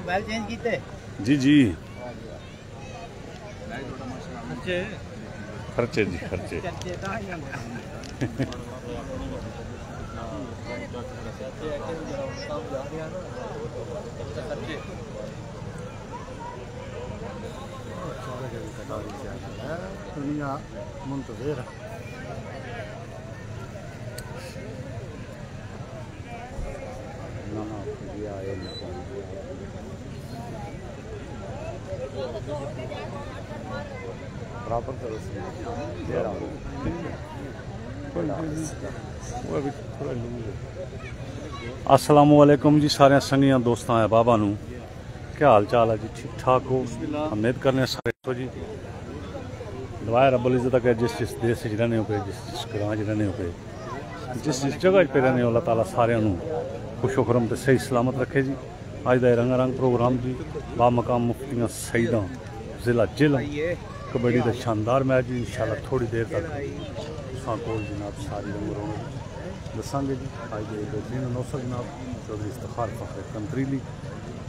बैल चेंज कीते जी जी खर्चे खर्चे जी खर्चे दुनिया मुंतज़िर बराबर अस्सलाम वालेकुम जी सारे संगियां दोस्तां है बाबा नू क्या हाल चाल है जी ठीक ठाक हो उम्मीद करने सारे तो जी दुआ रब्बुल इज़्ज़त है जिस देश च रहने हो पे जिस ग्रां च रहने हो पे जिस जगह पे रहने हो अल्लाह ताला सारे खुशो खुरम ते सही सलामत रखे जी अज का रंगारंग प्रोग्राम जी बामकाम मुफ्तियां सईदा जिला जिला कबड्डी का शानदार मैच जी इंशाल्लाह थोड़ी देर तक कोल जनाब सारी रंग रौनक दसांगे जी अज के बेहतरीन नौसर जनाब चौधरी इफ्तिखार फखर कंतरीली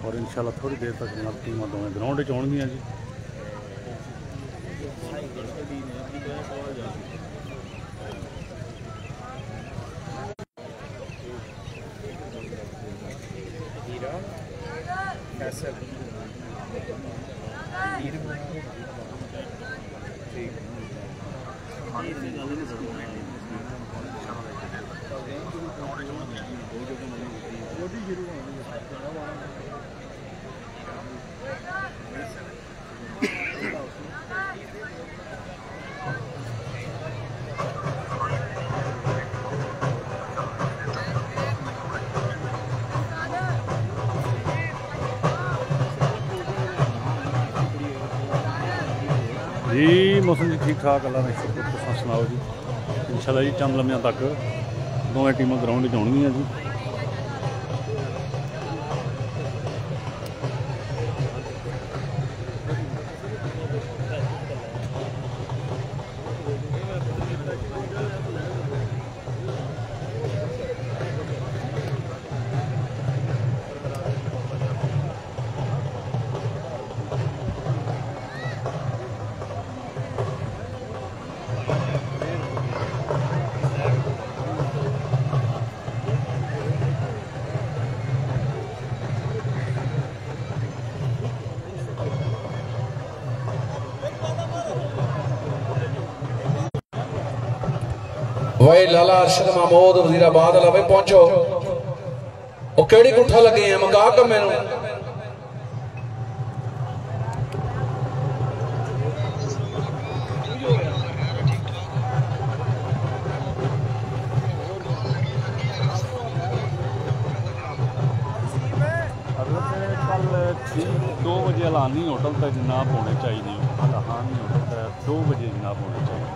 और इंशाल्लाह थोड़ी देर तक जनाब टीम दोवें ग्राउंड च आउणगियां जी जी मौसम जी ठीक ठाक अल्लाह ने शुक्र तुम सुनाओ जी इंशाल्लाह जी चंद लम्हियां तक दोवें टीमां ग्राउंड च आउणगियां जी वही लाला अरशद महमूद वजीराबाद वाला भाई पहुंचो वो केड़ी कुठा लगे हैं मंगा के मैनू कल 2 बजे अलानी होटल तक जनाब होने चाहिए अलानी होटल तक 2 बजे जनाब होने चाहिए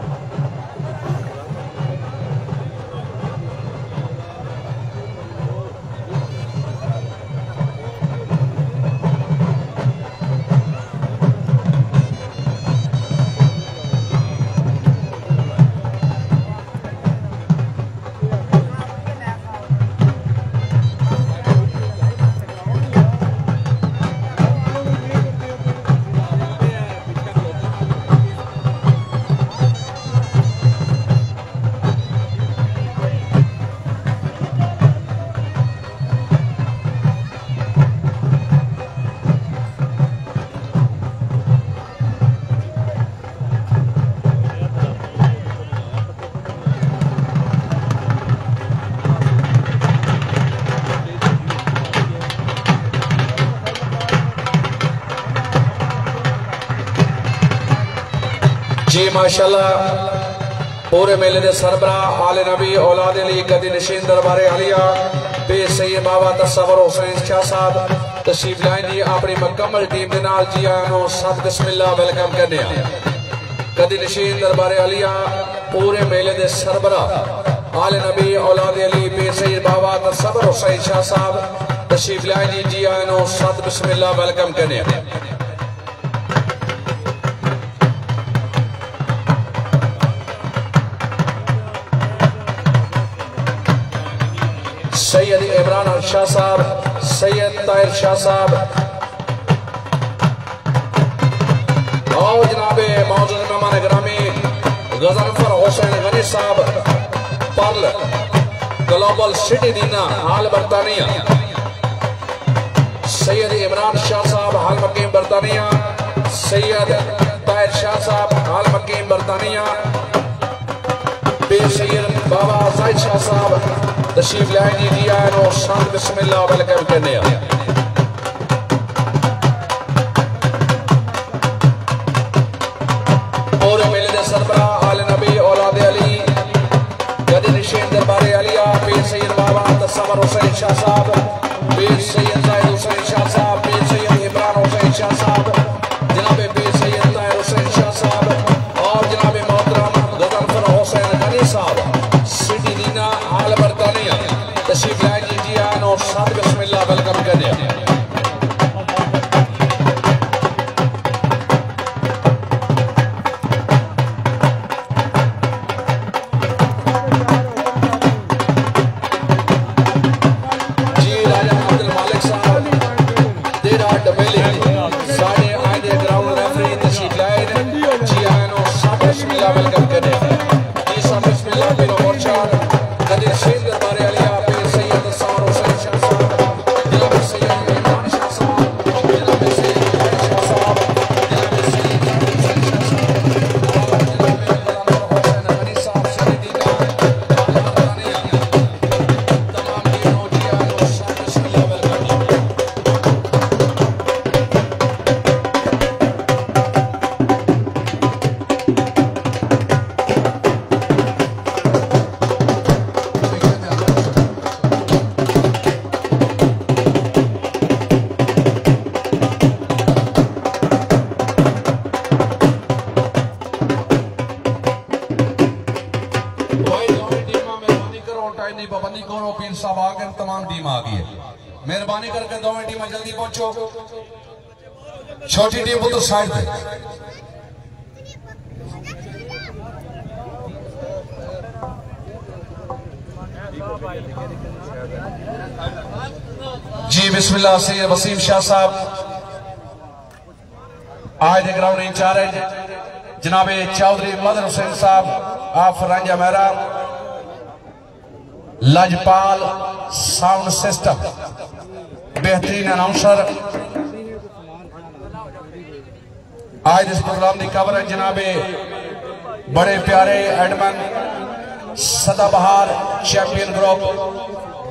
जी माशाल्लाह पूरे मेले के सरबरा आले नबी औलाद अली कदी नशीन दरबारे आलिया बेस सैयद बाबा तस्वर हुसैन शाह साहब तशरीफ लाइन जी अपनी मुकम्मल टीम के नाल जी आनो सब बिस्मिल्लाह वेलकम करने कदी नशीन दरबारे आलिया पूरे मेले के सरबरा आले नबी औलाद अली बेस सैयद बाबा तस्वर हुसैन शाह साहब तशरीफ लाइन जी आनो सब बिस्मिल्लाह वेलकम करने सैयद इमरान शाह साहब, सैयद ताहिर शाह साहब, मौजूद मेहमान गिरामी गजनफर हुसैन गनी साहब पर्ल ग्लोबल सिटी दीना हाल बरतानिया, सैयद इमरान शाह साहब हाल मकीम बरतानिया, सैयद ताहिर शाह साहब हाल मकीम बरतानिया, सैयद बाबा जाहिद शाह साहब तशरीफ लाएंगे जी आए और शांत बिस्मिल्लाह वेलकम करने और मेले दे सरबराह आले नबी औलाद अली गदी निशीन दरबार अलिया पीर सैयद बाबा तस्वर हुसैन शाह साहब, पीर सैयद जाहिद हुसैन शाह साहब, पीर सैयद इमरान हुसैन शाह साहब, जनाब पीर सैयद ताहिर हुसैन शाह साहब और जनाब मोहतरम गजनफर हुसैन गनी साहब सिटी दीना हाल बरतानिया तशरीफ लाएंगे जी आन और साथ बिस्मिल्लाह वेलकम करने मेहरबानी करके दोवें टीम जल्दी पहुंचो। छोटी टीम तो साइड पे जी बिस्मिल्लाह। सैयद वसीम शाह साहब आज के ग्राउंड इंचार्ज जनाब Chaudhary Madan Hussain Sahab of Ranjha Mehra, Lajpal sound system बेहतरीन अनाउंसर। आज इस प्रोग्राम की कवरेज जनाबे बड़े प्यारे एडमन सदाबहार चैंपियन ग्रुप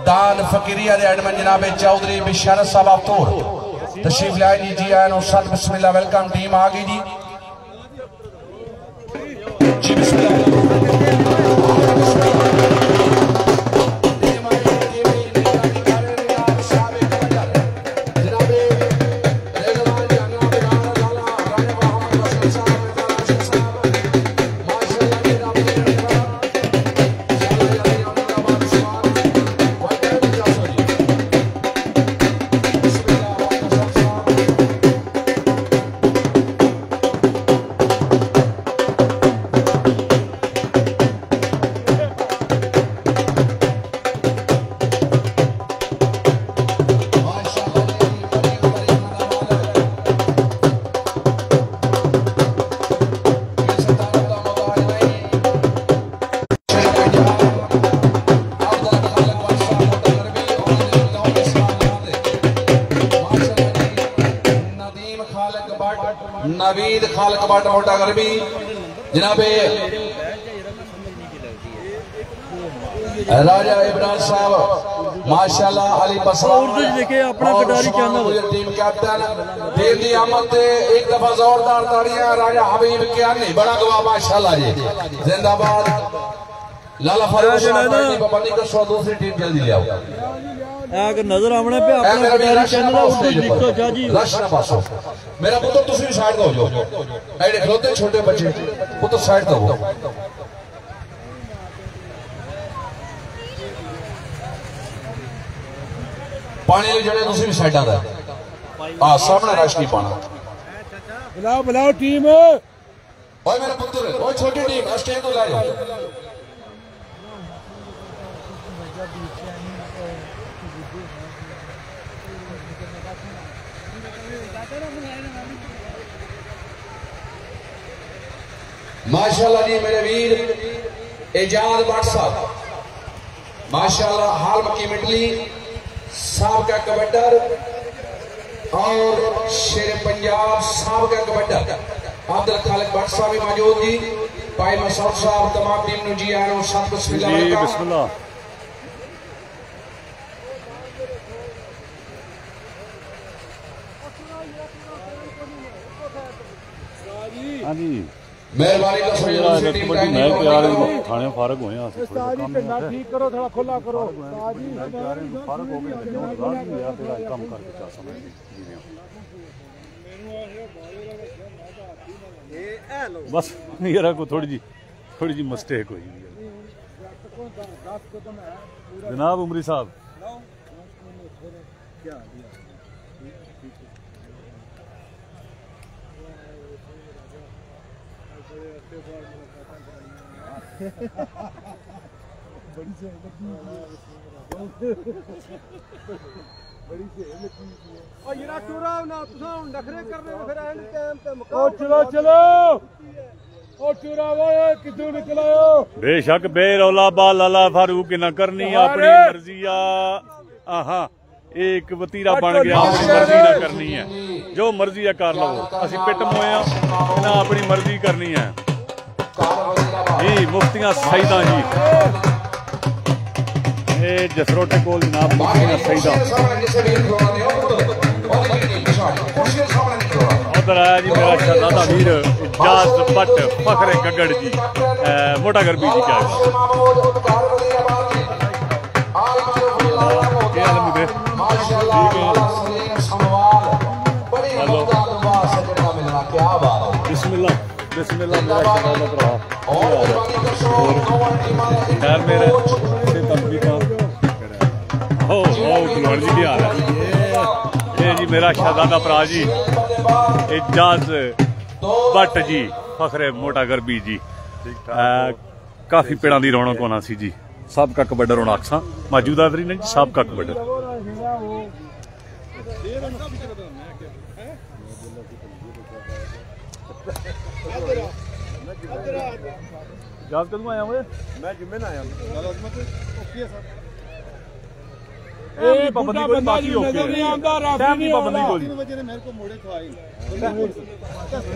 दान फकीरिया के एडमन जनाबे चौधरी बिशारत साहब अफ्तूर तशरीफ लाए जी आए और सत बिस्मिल्लाह वेलकम टीम आ गई जी बिस्मिल्लाह। नवीद खालक बाट मोटा गरबी जनाबे राजा इमरान साहब माशाल्लाह Ali Basra team captain team की आमद एक दफा जोरदार ताड़ियां राजा हबीब कियानी बड़ा गवाह माशाल्लाह जी जिंदाबाद। लाला फारूक पाबंदी कर सो दूसरी टीम जल्दी ले आओ अगर नजर आने पे अपना कटारी चैनल उधर लिखो जाजी रश ना पासो मेरा पुत्र तुसी भी साइड दो जो एडे खलोते छोटे बच्चे पुत्र साइड दो पानी जड़े तुसी भी साइड दा हां सामने रश नहीं पाना बुलाओ बुलाओ टीम ओए मेरा पुत्र ओए छोटी टीम स्टेज तो ला जाओ माशाल्लाह जी मेरे वीर एजाज भट्ट साहब, माशाल्लाह हाल मक्की मिटली साहब का कबड्डर और शेर पंजाब साहब का कबड्डर अब्दुल खालिक भट्ट साहब भी मौजूद जी। भाई मसूद साहब तमाम टीम नु जी आनो सब बिस्मिल्लाह। हाँ जी मेहरबानी का सहयोग टीम का मैं तैयार थाने फारग हुए हैं ठीक करो, थोड़ा खुला करो। फारग हो गए काम करके क्या समझ बस ये को थोड़ी जी मिस्टेक हुई जनाब उमरी साहब। बेशक बेरौला बाला फारूक ना करनी अपनी मर्जी आहा एक वतीरा बन गया अपनी मर्जी ना करनी है जो मर्जी है कर लो असि पिट मोए ना अपनी मर्जी करनी है जी। मुफ्तियां सईदा जी ये जसरोटे कोल जनाब मुफ्तियां सईदा उधर आया जी मेरा शहजादा वीर एजाज भट्ट फखरे गगड़ जी मोटा गर्बी जी क्या बिस्मिल्लाह बिस्मिल्लाह मेरा शहजादा खैर मेरे जी की हाल है ये जी मेरा शहजादा भरा जी एजाज भट्ट जी फखरे मोटा गर्बी जी काफी पेड़ा की रौनक होना सी जी। सब का कबड्डर होना अक्सा मौजूदा तरी ने जी सब का कबड्डर जहाज कदू आया हुए मैं जिम्मे ना आया पाबंदी कोई बाकी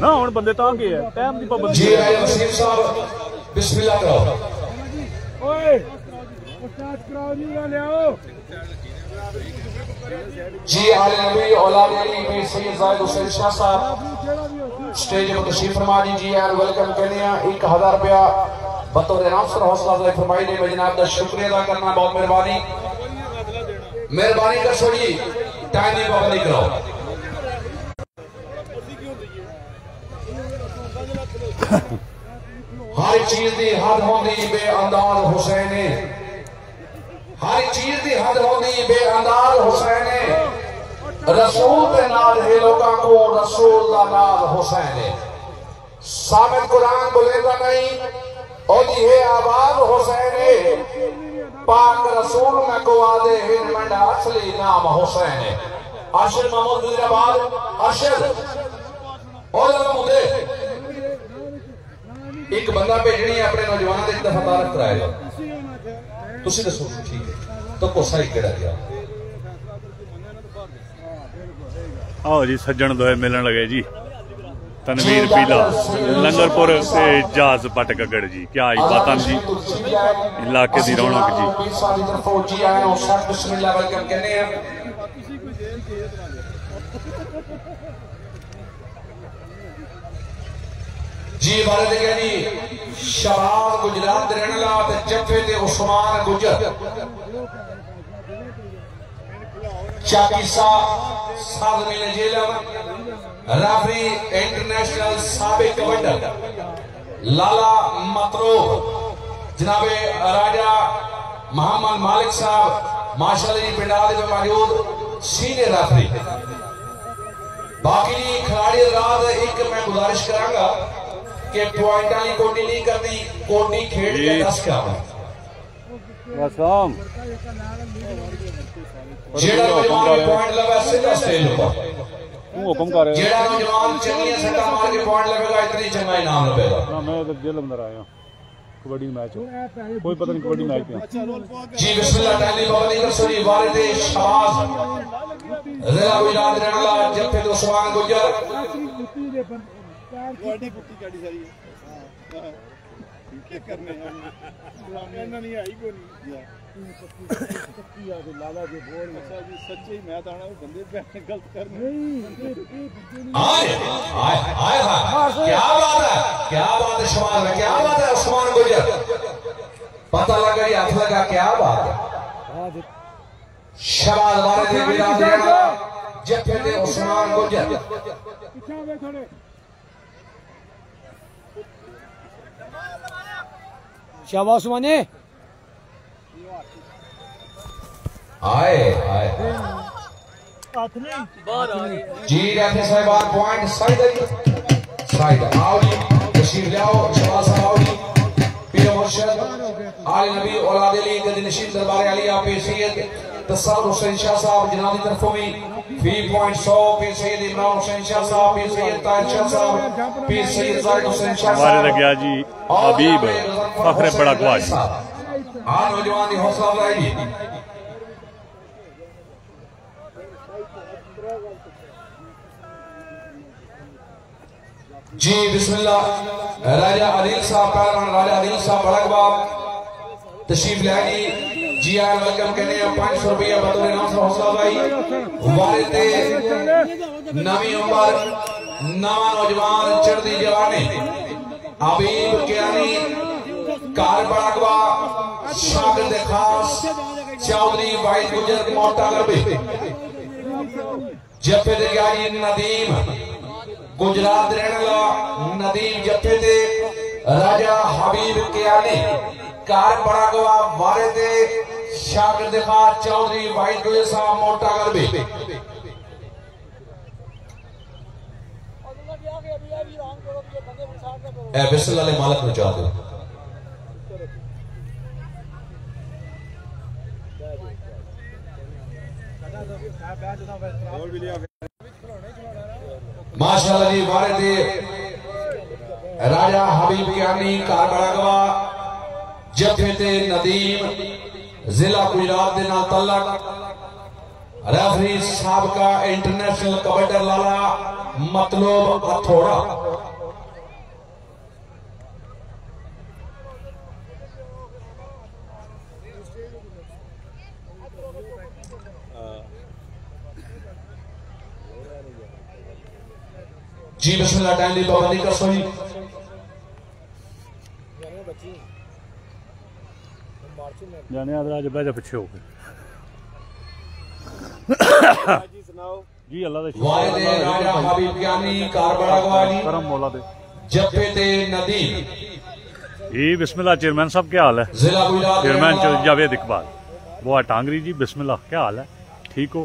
ना हुण बंदे तां के है टाइम दी पाबंदी जी वसीम साहब बिस्मिल्लाह करो ओए उस्ताद कराओ जी ले आओ जी आले नबी औलाद अली भी सैयद जायद हुसैन शाह साहब स्टेज पर तशरीफ फरमा जी यार वेलकम करने 1000 रुपया बतौर इनाम सर हौसला अफजाई फरमाई ने मैं जनाब का शुक्रिया अदा करना बहुत मेहरबानी कर छोड़ी टाइम की पाबंदी कराओ। हर चीज की हद होंदी बेअंदाज हुसैन हर चीज की हद होंदी बेअंदाज हुसैन रसूल के नाल है लोगों को रसूल दा नाल हुसैन साबित कुरान बोलेगा नहीं ओदी है आवाज हुसैन पाक रसूल में को आदे हिंद मंडा असली नाम हुसैन अरशद महमूद गुजराबाद अरशद और मुझे एक बंदा भेजनी है अपने नौजवानों एक दफा तारक कराएगा तुसी दसो ठीक है तो कोसा ही केड़ा गया आओ जी सज्जन दोए मिलन लगे जी तनवीर पीला लंगरपुर से एजाज भट्ट गगड़ जी क्या ही बात जी इलाके की रौनक जी बारे जी शबाब गुजरात रहने वाला जफे ते उस्मान गुजर चाकीसा साल में जेलम राफरी इंटरनेशनल साबिक कबड्डर लाला मतरो जनाबे राजा मोहम्मद मालिक साहब माशाल्लाह जी पिंडाल में मौजूद सीनियर राफरी बाकी खिलाड़ी रात एक मैं गुजारिश करांगा कि पॉइंट वाली कोटी नहीं करती कोटी खेड के 10 करावा जेड़ा पॉइंट लगा सीधा स्टेज पर हुक्म कर रहे जेड़ा नौजवान चंगी सट्टा मार के पॉइंट लगेगा इतनी चंगा इनाम लगेगा ना। मैं तो जेल अंदर आया कबड्डी मैच कोई पता नहीं कबड्डी मैच पे जी बिस्मिल्लाह टाइम पाबंदी कर सरी वारिद शबाज जिला गुजरात रहने वाला जत्थे तो उस्मान गुजर कबड्डी कुत्ती गाड़ी सारी है क्या करने हैं नहीं आई को नहीं पक्की आ लाला जो बोल अच्छा जी सच्चे मैं तो आना बंदे पे गलत कर नहीं आए आए आए क्या बात है, क्या बात है शबाज, क्या बात है उस्मान गुजर, पता लगा ये हाथ लगा, क्या बात है शबाज वारिद गुजरात रहने वाला जत्थे ते उस्मान गुजर। शाबाश उस्माने आए आए जी रहते साहिबान पॉइंट साइड आओ जी तशरीफ ले आओ शबाज साहब आओ जी पीर मुर्शद आले नबी औलाद अली गदी नशीन दरबार अलिया पीर सैयद तस्सर हुसैन शाह साहब जनाब की तरफों में फी पॉइंट 100 पीर सैयद इमरान हुसैन शाह साहब, पीर सैयद ताहिर शाह साहब, पीर सैयद जाहिद हुसैन शाह साहब, हमारे गया जी हबीब फखरे बड़ा गवाज आ नौजवान की हौसला अफजाई जी। जी बिस्मिल्लाह राजा आदिल साहब पहलवान राजा आदिल साहब बड़कबाब तशरीफ लाएगी जी आर वेलकम कहने 500 रुपया बतौर इनाम से हौसला अफजाई वारिद नवी उम्र नवा नौजवान चढ़ती जवानी हबीब कियानी कार बड़कबाब शागिर्द खास चौधरी वाहिद गुजर मोटा गरबे जफे दे गया जी नदीम गुजरात रहने वाला नदीम जत्थे ते राजा हबीब कियानी कार बड़ागवा वारिद शागिर्द खास चौधरी वाहिद गुजर साहब मोटा गरबे। ए बिस्मिल्लाह ले मालक पहुंचा दो माशाअल्लाह जी वारिद राजा हबीब कियानी कार बड़ागवा जत्थे ते नदीम जिला गुजरात दे नाल तल्लक रेफरी साहब का इंटरनेशनल कबड्डी लाला मतलब हथौड़ा। जी बिस्मिल्लाह टाइम दी पाबंदी कर सोई जाने आज बह जा पीछे हो जी अल्लाह दे वारिद राजा हबीब कियानी कार बड़ागवानी करम मौला दे जप्पे ते नदीम जी बिस्मिल्लाह चेयरमैन साहब क्या हाल है? जिला गुजरात चेयरमैन जावेद इकबाल वो टांगरी जी बिस्मिल्लाह क्या हाल है? ठीक हो?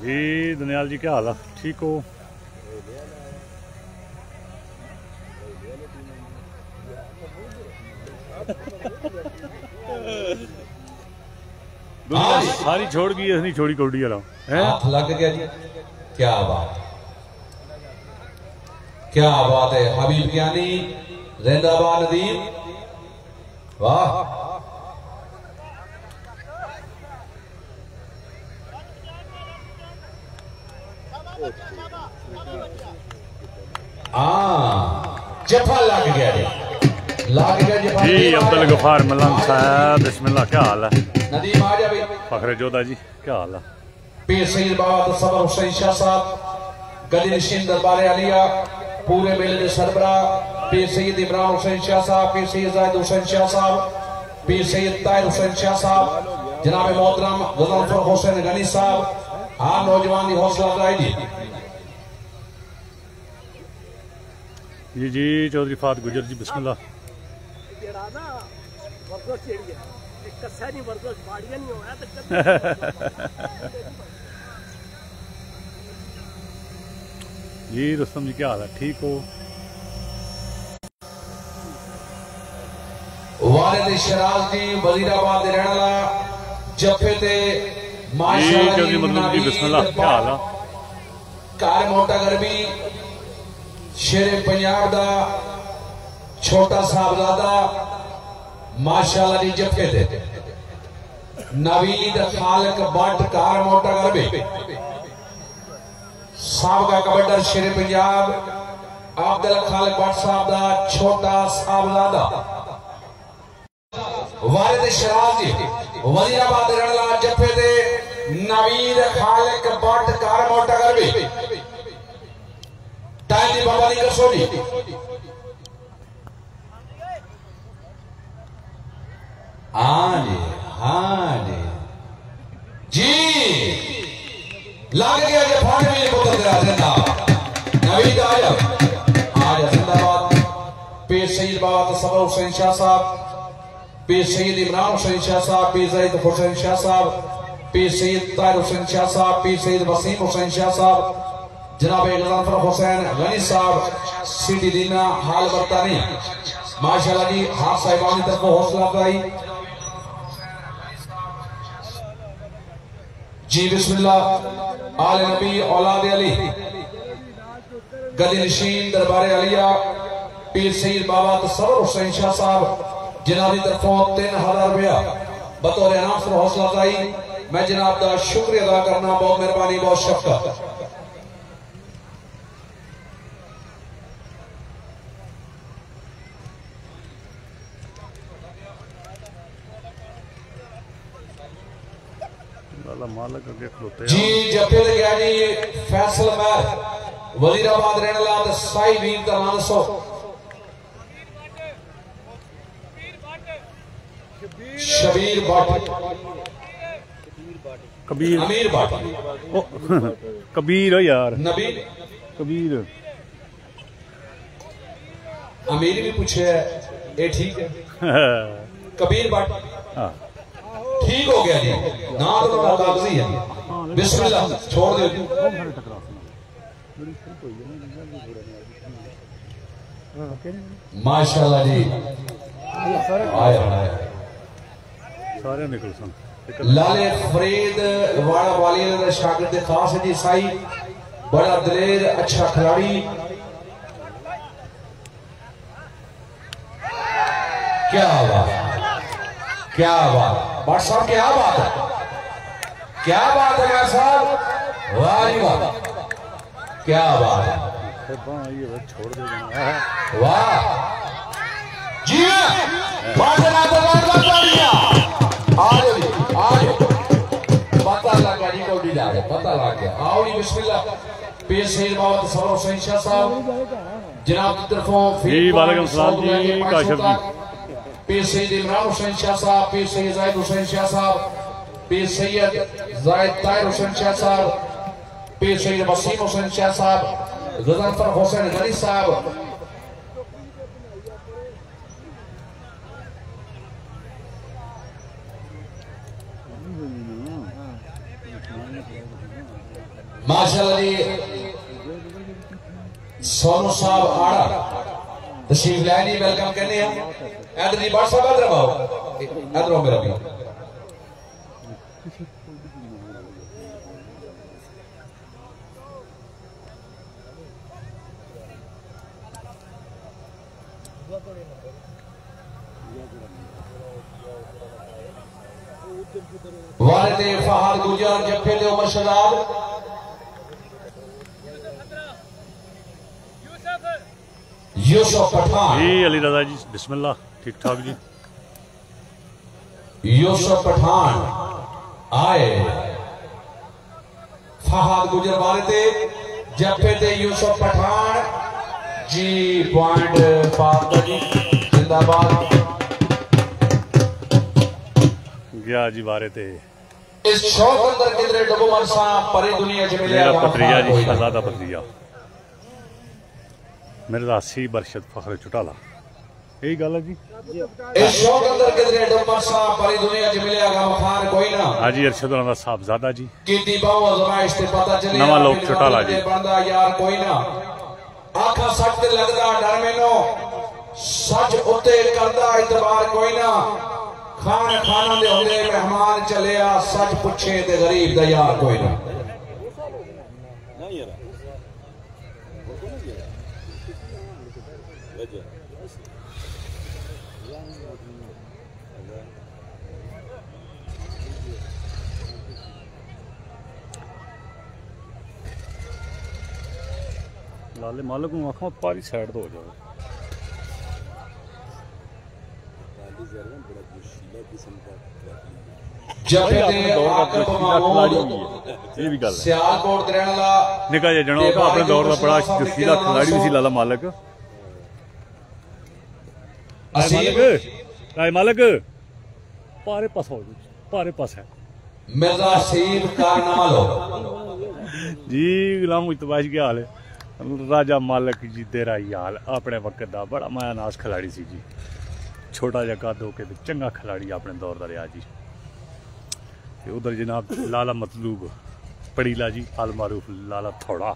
जी दनियाल जी क्या हाल है? ठीक हो? दुनिया सारी छोड़ गई नहीं छोड़ी कौड़ी वाला हाथ लग गया जी, क्या बात, क्या बात है। हबीब कियानी जिंदाबाद नदीम, वाह जफा लग गया जी, लग गया जफा जी। अब्दुल गफार मलंग साहब बिस्मिल्लाह क्या हाल है? नदीम आ जा भाई। फखरे जोधा जी क्या हाल है? पीर सैयद बाबा तस्सर हुसैन शाह साहब गदी नशीन दरबार आलिया पूरे मेले के सरबरा पीर सैयद इमरान हुसैन शाह साहब, पीर सैयद जाहिद हुसैन शाह साहब, पीर सैयद ताहिर हुसैन शाह साहब, जनाब मोहतरम गजनफर हुसैन गनी साहब, हाँ नौजवान की हौसला अफजाई जी। जी चौधरी फात गुजर जी बिस्मिल्लाह। जी रुस्तम जी क्या हाल है? ठीक हो? वालिद शराज जी वजीराबाद दे रहने वाला जफे ते माशाअल्लाह जी बिस्मिल्लाह क्या हाल है कार मोटा गरबी शेर पंजाब दा छोटा साहबजादा माशाअल्लाह जी जफे ते नवीद खालिक बट कार मोटा गरबी साबका कबड्डर शेर पंजाब अब्दुल खालिक बट साहब दा छोटा साहबजादा वालिद शराज जी वजीराबाद रहने वाला जफे ते नवीद खालिक बट कार मोटा गरबी टाइम दी बाबा दी कसो जी हाँ जी जी लग गया जे फाड़ में पुत्र तेरा जिंदा नवीद आया आज जिंदाबाद पेश सईद बाबा तसव्वुर हुसैन शाह साहब पेश सईद इमरान हुसैन शाह साहब पेश सईद हुसैन शाह साहब पेश सईद ताहिर हुसैन शाह साहब पेश सईद वसीम हुसैन शाह साहब जनाब गजनफर हुसैन गनी साहब सिटी दीना हाल बरतानी माशाअल्लाह जी हाथ साहिबान की तरफ हौसला अफजाई जी बिस्मिल्लाह आले नबी औलाद अली गदी नशीन दरबार अलिया पीर सईद बाबा तसव्वुर हुसैन शाह साहब जनाब की तरफों 3000 रुपया बतौर इनाम से हौसला अफजाई मैं जनाब का शुक्रिया अदा करना बहुत मेहरबानी बहुत शफकत मालक अगे खलोते जी जफे ते गया जी फैसल महर वजीराबाद रहने वाला साई वीर का नाम दसो शबीर भट्ट कबीर अमीर भट्ट कबीर हो यार नबी कबीर अमीर भी पूछे ये ठीक है कबीर भट्ट ठीक हो गया जी ना तो कागजी है बिस्मिल्लाह छोड़ दो माशाअल्लाह जी आया सारे निकल सन लाले फरीद वाड़ा वाली ने शागिर्द खास है जी साई बड़ा दिलेर अच्छा खिलाड़ी क्या बात क्या बात भाट साहब क्या बात है क्या बात है भाट साहब वाह जी वाह क्या बात है छोड़ दे वाह जी पता लग गया जी कौड़ी जा रहे पता लग गया आओ जी बिस्मिल्लाह पेश सईद बाबा तसव्वुर हुसैन शाह साहब जनाब की तरफों वालेकुम सलाम जी काशिफ जी पेश सईद इमरान हुसैन शाह साहब पेश सईद जाहिद हुसैन शाह साहब पेश सैयद जाहिद ताहिर हुसैन शाह साहब पेश सईद वसीम हुसैन शाह साहब गजनफर हुसैन गनी साहब माशाअल्लाह जी सोनू साहब आड़ा तशरीफ लाए वेलकम करने हैं इधर जी बात साहब इधर आओ इधर आओ मेरा भी वालिद फहद गुजर जफे दे उमर शहजाद यूसुफ पठान जी अली रजा जी बिस्मिल्लाह ठीक ठाक जी यूसुफ पठान आए फहद गुजर वालिद जफे दे यूसुफ पठान जी पॉइंट पाक जी जिंदाबाद गया जी बारे ते इस शौक अंदर किधरे डबो मरसा परे दुनिया च मिले मेरा पत्रिया जी शहजादा पत्रिया मेरे दासी बरशद फखर चुटाला यही गल है जी इस शौक अंदर किधरे डबो मरसा परे दुनिया च मिले गमखार कोई ना हाजी अरशद दा साहबजादा जी कीती बाव आजमाइश ते पता चले नवा लोग चुटाला जी बंदा यार कोई ना आखा सख्त लगदा डर मैनो सच उत्ते करदा इतबार कोई ना खान खाना दे होंदे मेहमान चलिया सच पुछे ते गरीब दा यार कोई ना लाले मालिक को आखो पारी साइड तो हो जाओ ये भी गल निका जिहा जना अपने दौर का बड़ा जसीला खिलाड़ी भी सी लाला मालिक मालिक पारे पास हो पारे पास है मिर्जा सीब कारनालो जी गुलाम इतबाश क्या हाल है राजा मालिक जी तेरा ही हाल अपने वक्त का बड़ा मायानास खिलाड़ी सी जी छोटा जा कद होके चंगा खिलाड़ी अपने दौर का रहा जी उधर जनाब लाला मतलूब पड़ीला जी अल मारूफ लाला थोड़ा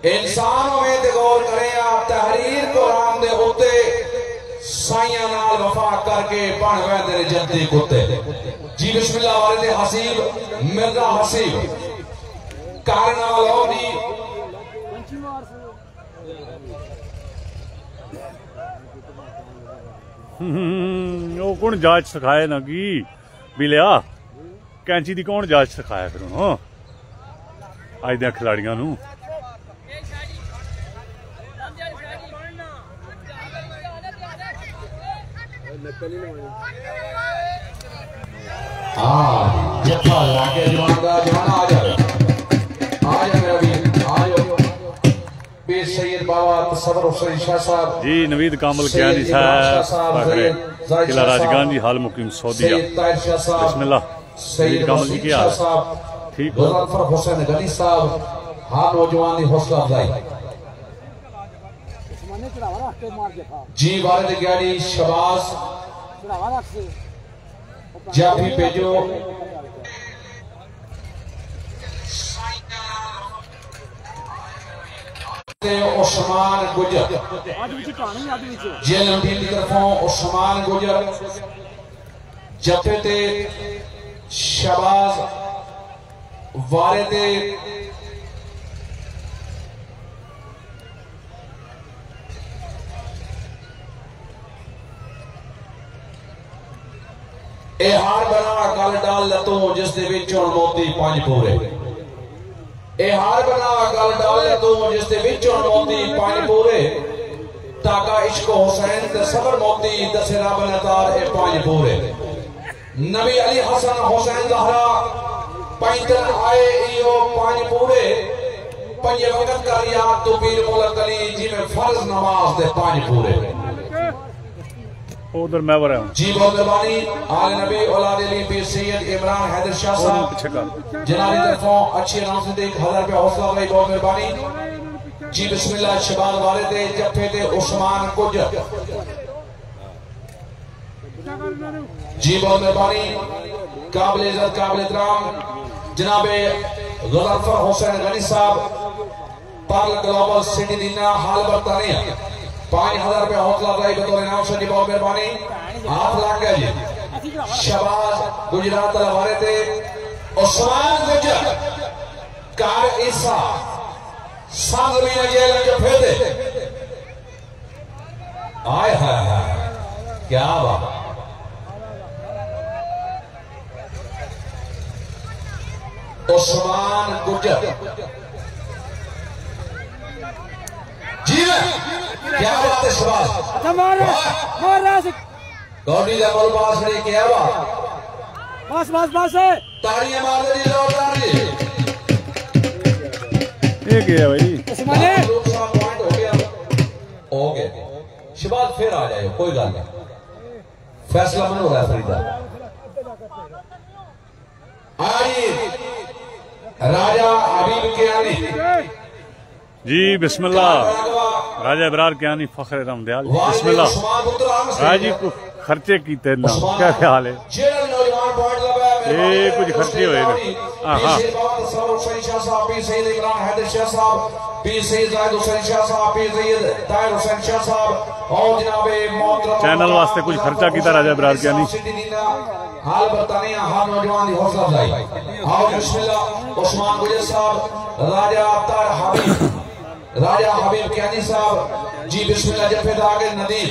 इंसान गौर करें आप तहरीर कुरान दे उत्ते साइयां नाल वफा करके बन गए जद्दी कुत्ते जी बिस्मिल्लाह वाले हसीब मिर्जा हसीब कारनाल दी वो कौन जांच सिखाए ना की बिलिया कैंची दी कौन जांच सिखाया फिर अज दे खिलाड़ियां नू जी नवीद कामल कियानी साहब किला राजगान जी हाल मुकीम सऊदीया बिस्मिल्लाह नवीद कामल जी क्या हाल ठीक हो हुसैन गनी साहब हाल नौजवान दी हौसला अफजाई जी वालिद गाड़ी शबाज जाफी पेजो उस्मान गुजर जेल टीम की तरफों उस्मान गुजर जफे ते शबाज वारे ते ए हार बना गल डाल लतों जिस दे विच हुण मोती पंज पूरे ए हार बना गल डाल लतों जिस दे विच हुण मोती पंज पूरे ताका इश्क हुसैन ते सबर मोती दसे रब ने तार ए पंज पूरे नबी अली हसन हुसैन ज़हरा पैंतन आए इयो पंज पूरे पंजे वक्त कर याद तो पीर मुल्क अली जिवें फर्ज नमाज दे पंज पूरे उधर मैं वर जी बहुत मेहरबानी आले नबी औलाद अली पीर सैयद इमरान हैदर शाह साहब जनाबी तरफों अच्छी अनाउंसमेंट दे 1000 रुपया हौसला भाई बहुत मेहरबानी जी बिस्मिल्लाह शबाज वाले दे जफे ते उस्मान गुजर जी बहुत मेहरबानी काबिल इज्जत काबिल एहतराम जनाबे गुलाफर हुसैन गनी साहब पार्ल ग्लोबल सिटी दीना हाल बरतानिया 5000 रुपया हौसला अफजाई बतौर इनाम से जी बहुत मेहरबानी हाथ लग गया जी शबाज गुजरात वाले थे उस्मान गुजर कार ईसा सांगवीना जेल के फेदे आय हाय क्या बात उस्मान गुजर जी क्या बात है शबाज गौरी जमल पास ने क्या बात बस बस बस है तालियां मार दे जोरदार जी ये क्या है भाई उस्माने पॉइंट हो गया शबाज फिर आ जाए कोई गल नहीं फैसला मन हो रहा है फरीदा आई राजा हबीब कियानी जी बिस्मिल्लाह राजा इब्रार कियानी फखर रमदयाल बिस्मिल्लाह राजी को खर्चे कीते ना क्या ख्याल है ये कुछ खर्चे हुए ना। हाँ चैनल वास्ते कुछ खर्चा किया राजा बरार क्या नहीं। हाल बरतानिया हर नौजवान की हौसला अफजाई। आओ बिस्मिल्लाह उस्मान गुजर साहब, राजा हबीब कैनी साहब जी बिस्मिल्लाह जफेदार के नदीम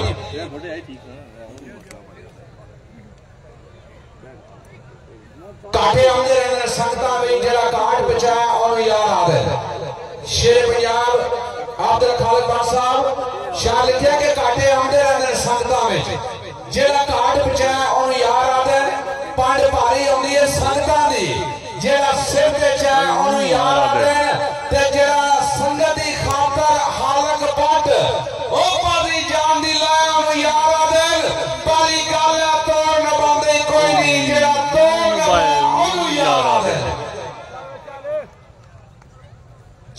काटे आते रहने संगता में जरा काट बचाया और यार आ गए शेर पंजाब अब्दुल खालिद खान साहब शाह लिखिया के काटे आते रहने संगता में जरा काट बचाया और यार आ गए पंड भारी आती है संगता दी जरा सिर ते चाहे और यार आ गए ते जरा संगत दी खातर हालक पट ओ पादी जान दी लाया और यार आ गए पारी गाला तोड़ न बंदे कोई नहीं जरा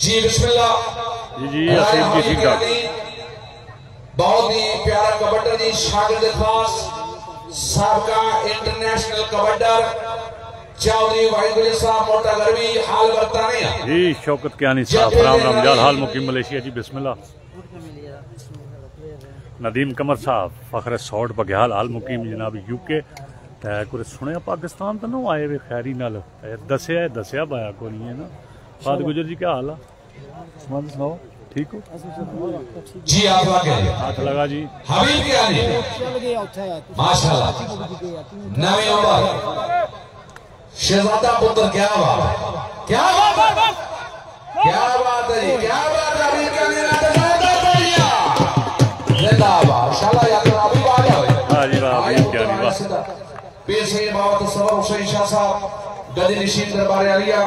जी बिस्मिल्लाह जी असीम जी ठीक ठाक। बहुत ही प्यारा कबड्डर जी शागिर्द खास साबका इंटरनेशनल कबड्डर चौधरी वाहिद साहब मोटा गरबी हाल बरतानिया जी शौकत कियानी साहब राम रमजान हाल मुकीम मलेशिया जी बिस्मिल्लाह। नदीम कमर साहब फखर सौट बघियाल हाल मुकीम जनाब यूके कुछ सुने पाकिस्तान तो ना आए वे खैरी नाल दसिया पाया को नहीं है ना। फाद गुजर जी क्या हाल है सुनाओ ठीक हो जी आप आगे हाथ लगा जी हबीब के आने माशाल्लाह नवी उम्र शहजादा पुत्र क्या बात है क्या बात है जी क्या बात है हबीब के आने जिंदाबाद शाला याद अभी आ गया हां जी वाह हबीब के आने वाह पीर सैयद बाबा तस्वर हुसैन शाह साहब गदी नशीन दरबार आलिया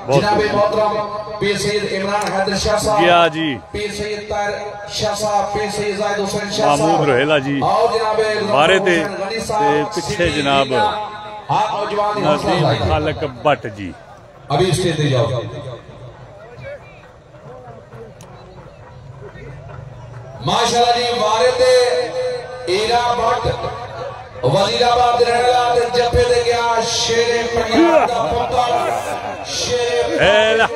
जनाब मोहतरम पीर सैयद इमरान हैदर शाह साहब जी पीर सैयद ताहिर शाह साहब पीर सैयद जायद हुसैन शाह साहब महमूद रोहेला जी और जनाब बारे ते पीछे जनाब नदीम खालिक भट्ट जी अभी स्टेज पे जाओ माशाल्लाह जी बारे ते ईरा भट्ट वजीराबाद रहला ते जफे दे गया शेरे पंजाब दा पुत्र शेरे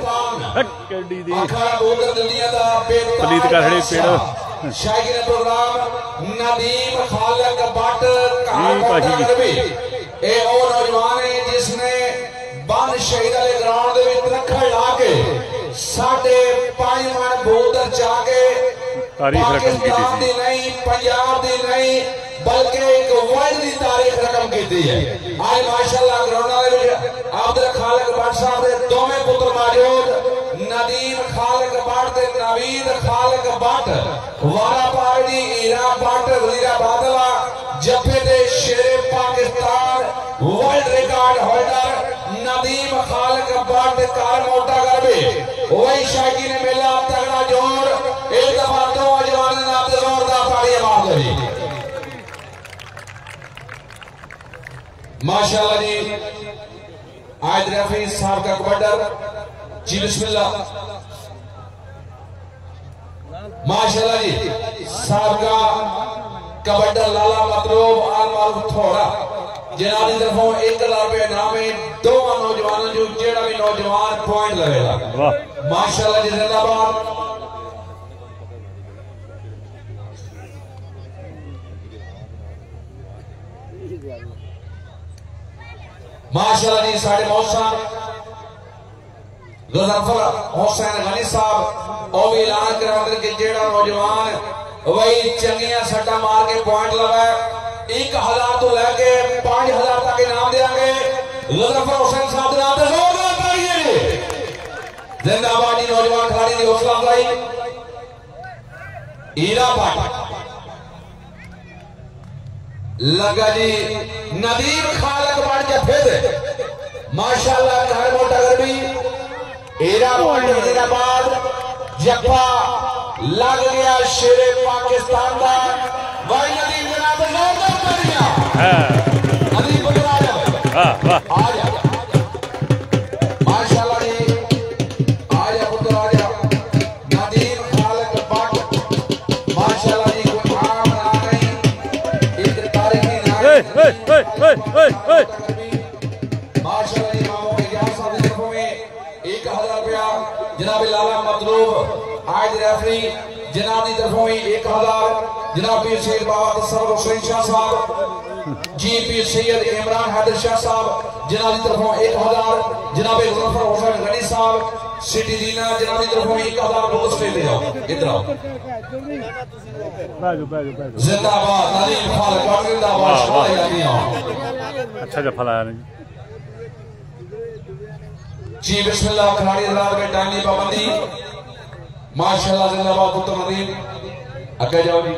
कड्डी दी आखा उधर दुनिया दा पलीत का खड़े पेड़ शायरी प्रोग्राम नदीम खालिक भट्ट भी ए और नौजवान है जिसने बंद शहीद वाले ग्राउंड दे विच रखड़ ला के 5.5 मन बोतर जाके तारीख रकम की थी नहीं पंजाब दी नहीं बल्कि एक वर्ल्ड की तारीख रकम की थी है आज माशाल्लाह ग्राउंड में अब्दुल खालिक भट्ट साहब के दोवें पुत्र मौजूद नदीम खालिक भट्ट ते नवीद खालिक भट्ट वाला पार्टी ईरा भट्ट वजीराबाद जफे दे शेरे Pakistan world record holder Nadeem Khaliq Bhatt car मोटा गरबे वही शायकी ने मेला तगड़ा जोड़ एक दफा दो जवान नाम दे जोरदार तालियां मार दो जी माशाल्लाह जी आज रफी साहब का कबड्डर जी बिस्मिल्लाह माशाल्लाह जी साहब का कबड्डर लाला मतलूब आल मारूफ थोड़ा जनाब की तरफों 1000 रुपए इनाम है दो नौजवानों जो जेड़ा भी नौजवान पॉइंट लगेगा माशाल्लाह जी जिंदाबाद माशाल्लाह जी साढ़े मौसम गजफर हुसैन गनी साहब और भी ऐलान करा कि जेड़ा नौजवान वही चंगिया सट्टा मार के पॉइंट लगाए 1000 तो लेके 5000 तक इनाम देंगे गजफर हुसैन साहब के नाम से जोरदार तालियां जिंदाबाद जी नौजवान खिलाड़ी की हौसला अफजाई ईरा भट्ट लगा जी नदीम खालिक भट्ट जफे दे माशाल्लाह घर मोटा गरबी ईरा भट्ट वजीराबाद जफा लग गया शेरे पाकिस्तान का भाई नदीम जनाब जोरदार तालियां नदीम बगरा आ जा माशाल्लाह जी आ जा पुत्र आ जा नदीम खालिक भट्ट माशाल्लाह जी कोई आम ना नहीं एक तारीखी ना जनाब लाला मतलूब आज रेफरी जनाब की तरफों 1000 जनाब पीर सैयद बाबा तस्वर हुसैन शाह साहब जी पीर सैयद इमरान हैदर शाह साहब जनाब की तरफों 1000 जनाब गुलफर हुसैन गनी साहब सिटी दीना जनाब की तरफों 1000 बोतल ले जाओ इधर आओ जिंदाबाद नदीम खालिद जिंदाबाद शाबाश अच्छा जफा लाया नहीं जी बिस्मिल्लाह खिलाड़ी हजरात में टाइम की पाबंदी माशाल्लाह जिंदाबाद पुत्र नदीम आगे जाओ जी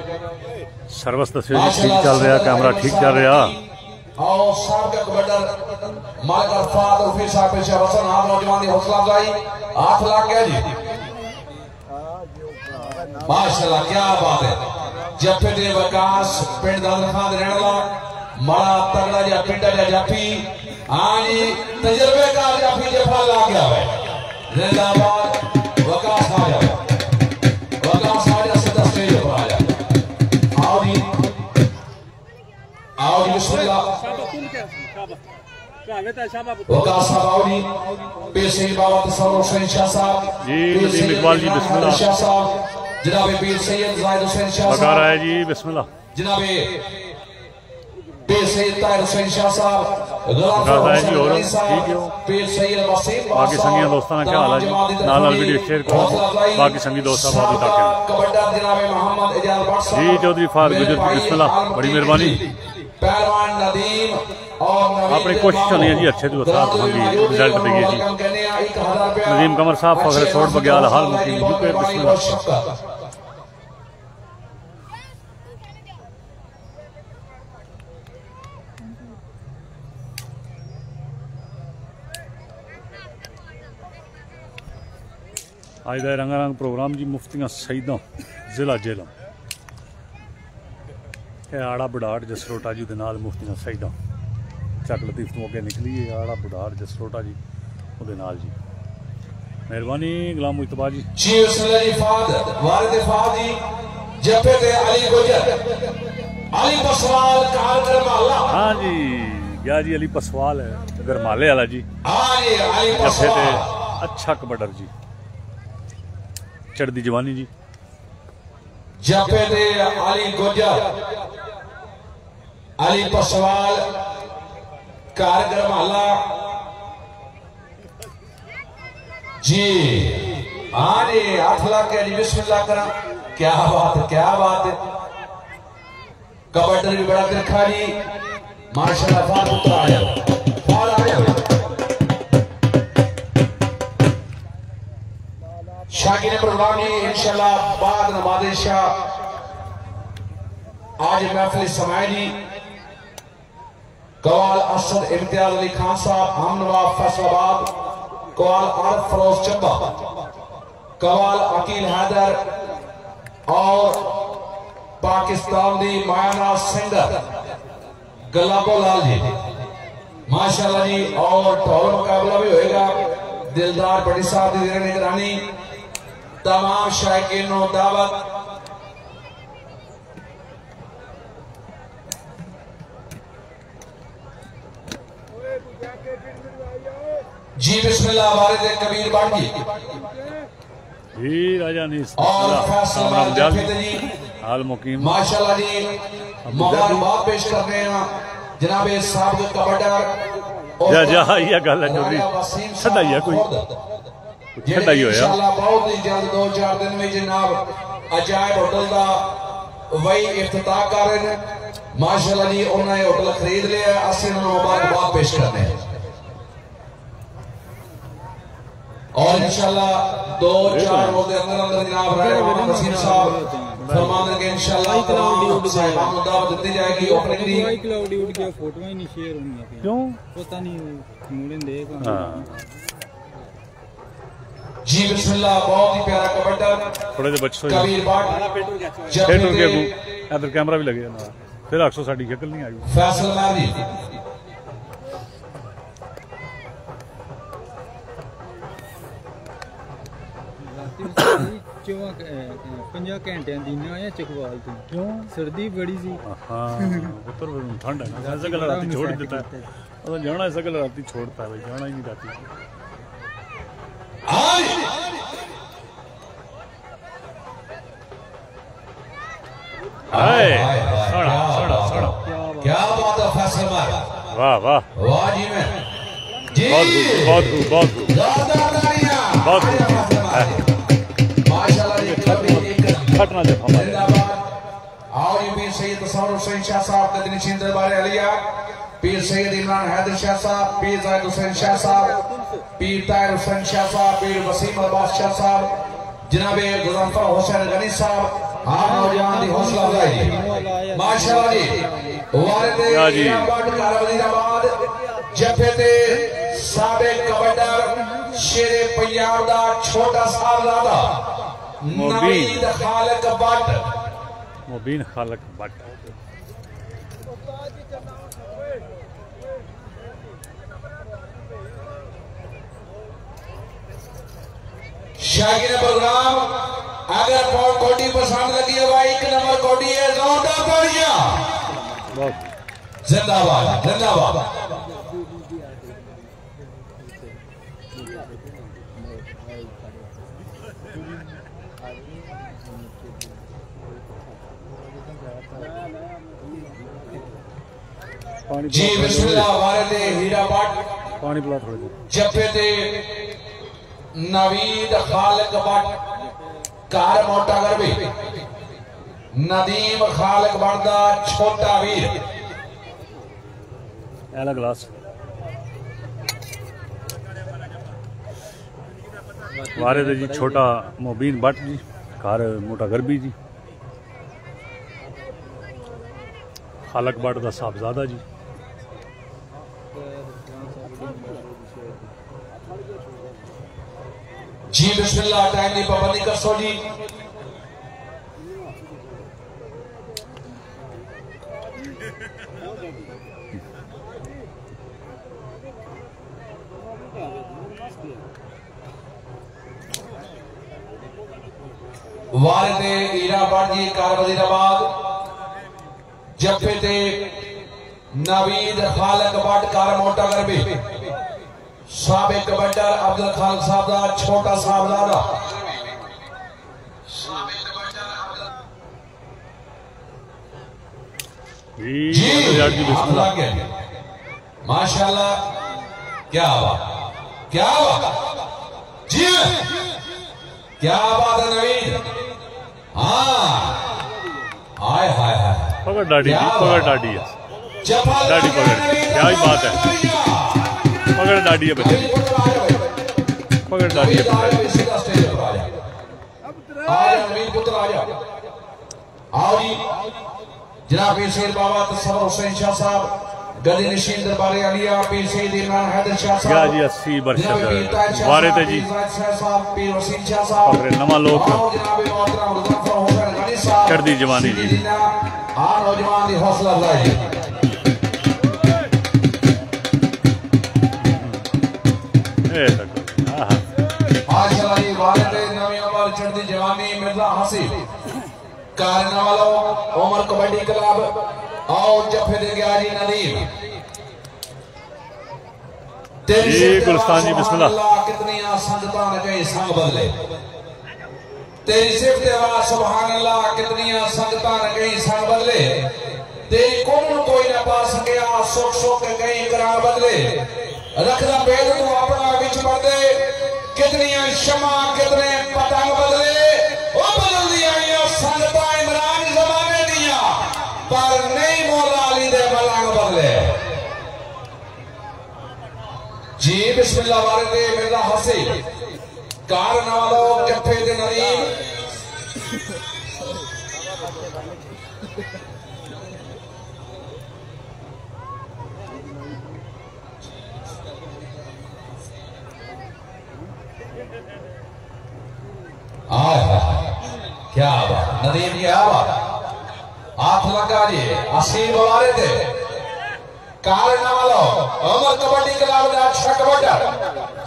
सर्वस दस्यो जी ठीक चल रहा कैमरा ठीक चल रहा और साबिक कमांडर मालिक अरफात उर्फी साहब पेशा हसन आप नौजवान की हौसला अफजाई हाथ लग गया जी माशाल्लाह क्या बात है जफे दे विकास पिंड दादर खान रहने वाला बड़ा तगड़ा जा पिंडा जा जाफी हाँ जी तजर्बेकार जाफी जफा ला गया है जिंदाबाद विकास आ जाओ विकास आ जा सीधा स्टेज पर आ जा आओ जी बिस्मिल्लाह विकास साहब आओ जी पीर सैयद बाबा तस्वर हुसैन शाह साहब जी नदीम इकबाल जी बिस्मिल्लाह शाह साहब जनाब पीर सैयद जाहिद हुसैन शाह बता रहा है जी बिस्मिल्लाह जनाब पीर सैयद ताहिर हुसैन शाह साहब पीर सैयद वसीम बाकी संगी दोस्तों क्या हाल है नाल वीडियो शेयर करो बाकी संगी दोस्तों बहुत कबड्डर जनाब मोहम्मद इजाज भट्ट साहब जी चौधरी फार गुजर बिस्मिल्लाह बड़ी मेहरबानी पहलवान नदीम और अपनी कोशिश होनी है जी अच्छे जो साथ होंगी रिजल्ट देंगे जी नदीम कमर साहब फखर छोड़ बग्याल हाल मुकी यूपी बिस्मिल्लाह आज का रंगारंग प्रोग्राम जी मुफ्तियां सईदा जिला जेलम आड़ा बुढ़ाड़ जसरोटा जी नाल मुफ्तियां सईदा चक लतीफ तो अगे निकली है आड़ा बुढ़ाड़ जसरोटा जी वो नाल जी मेहरबानी गुलाम मुस्तफा जी हाँ जी क्या जी अली पसवाल है गरमाले वाला जी जफे ते अच्छा कबड्डर जी चढ़दी जवानी जी जफे दे अली गुजर अली पसवाल कारगर माला जी हाँ जी हाथ लग गया जी बिस्मिल्लाह करा क्या बात है कबड्डर भी बड़ा तिरखा जी माशाल्लाह फार पुत्र आया शागिर प्रोग्राम जी इंशाल्लाह बाद नमाज़ शाह आज महफिल समाएगी कवाल असद इम्तियाज अली खान साहब हम नवाब फैसलाबाद कवाल आरफ फरोज चंबा कवाल अकील हैदर और पाकिस्तान दी मायाना सिंगर गलाबो लाल जी माशाल्लाह जी और ढोल मुकाबला भी होएगा दिलदार बड़ी साहब की निगरानी तमाम शायकीनों दावत जी बिस्मिल्लाह वारिद कबीर बागी जी राजा ने और फैसला हाल मुकीम माशाल्लाह जी मुबारकबाद पेश कर रहे हैं जनाब साहब कबड्डर जा ये गल है चौधरी सदा ही है कोई सदा ही होया इंशाल्लाह बहुत ही जल्द 2-4 दिन में जनाब अजायब होटल दा वही इफ्तिताह कर रहे हैं माशाल्लाह जी उन्होंने होटल खरीद लिया असि उन्हें मुबारकबाद पेश करने हैं और इंशाल्लाह 2-4 रोज के अंदर जनाब राय वसीम साहब फरमान के इंशाल्लाह तमाम साहिबान को दावत दी जाएगी ओपनिंग दी क्लाउड उड़ के फोटो ही नहीं शेयर होनी क्यों पता नहीं मूलन देगा जी बिस्मिल्लाह बहुत ही प्यारा कबड्डर थोड़े जे बच्चों कबीर बाट पेट उनके इधर कैमरा भी लगे ना फिर अक्सर साडी शक्ल नहीं आई फैसल मारी पंजा घंटे दीना या चकवाल तो क्यों सर्दी बड़ी सी पुत्र ठंड है ना ऐसा गल रात छोड़ देता है तो जाना ऐसा गल रात छोड़ता है भाई जाना ही नहीं रात क्या बात है फैसल मार, वाह वाह वाह जी में जी, बहुत माशाल्लाह जी, खटना जब हमारे आओ ये पीर सैयद तसव्वुर हुसैन शाह साहब कदनी नशीन दरबार अलिया, पीर सैयद इमरान हैदर शाह साहब, पीर जायद हुसैन शाह साहब, पीर ताहिर हुसैन शाह साहब, पीर वसीम अब्बास शाह साहब, जनाबे गुज़फ़र हुसैन गनी साहब, आप नौजवान दी हौसला अफजाई जी माशाल्लाह जी। वारिद इलाहाबाद वज़ीराबाद जफे ते साबिक कबड्डर शेरे पंजाब दा छोटा साहबजादा नवीद खालिक भट्ट, मुबीन खालिक भट्ट। शागिर प्रोग्राम अगर कौडी पसंद लगी है भाई, 1 नंबर कौडी है, जोरदार तालियां, जिंदाबाद जिंदाबाद। जी बिस्मिल्लाह। वारिद हीरा भट्ट पानी पिला थोड़ा जफे ते नवीद खालिक भट्ट कार मोटा गरबी, नदीम खालिक भट्ट दा छोटा वीर, एला ग्लास वारिद जी छोटा मुबीन भट्ट जी, कार मोटा गरबी जी, खालिक भट्ट दा साहबजादा जी। जी बिस्मिल्लाह। टाइम की पाबंदी कर सो जी। वारिद इलाहाबाद जी कार वज़ीराबाद जफे ते नवीद खालिक भट्ट कार मोटा गरबी, साबिक कबड्डर अब्दुल खालिक साहब दा छोटा साहबजादा, जी माशाल्लाह, क्या बात क्या बात जी, क्या बात है नवीद। हाँ हाय हाय हाय, पकड़ डाडी जी, पकड़ डाडी है, डाडी पकड़, क्या ही बात है, पकड़ डाडी है बच्चे, पकड़ डाडी है। आओ जी जनाब पीर सैयद बाबा तसव्वुर हुसैन शाह साहब गदी नशीन दरबार अलिया, पीर सैयद इमरान हैदर शाह साहब जी 80 वर्ष वारिद जी, पीर वसीम शाह साहब, नवा लोग जनाब मोहतरम गुज़फ़र हुसैन गनी साहब, चढ़दी जवानी जी, नौजवान दी हौसला अफजाई जी। चढ़ती जवानी मिर्जा हसीब कारना वालों उमर कबड्डी क्लब आओ जफे दे गया जी नदीम जी गुलस्तान जी बिस्मिल्लाह। कितनी संगतां ने कई संग बदले, तेरी सिफ्त वा सुभान अल्लाह, कितनी संगतां ने कई संग बदले, तेरी कौन कोई ना पा सकिया, सुख सुख के कई करा बदले, रखदा भेद तू अपना विच बदले, कितनी शमा कितने पतंग बदले, वो बदल दिया संगतां इमरान जमाने दिया, पर नहीं मौला अली दे मलंग बदले। जी बिस्मिल्लाह। वारिद मिर्जा हसीब कारना वालों जफे दे नदीम क्या बात नदीम, क्या बात हाथ लगा जी असीम वारिद कारना वालों उमर कबड्डी क्लब दा अच्छा कबड्डर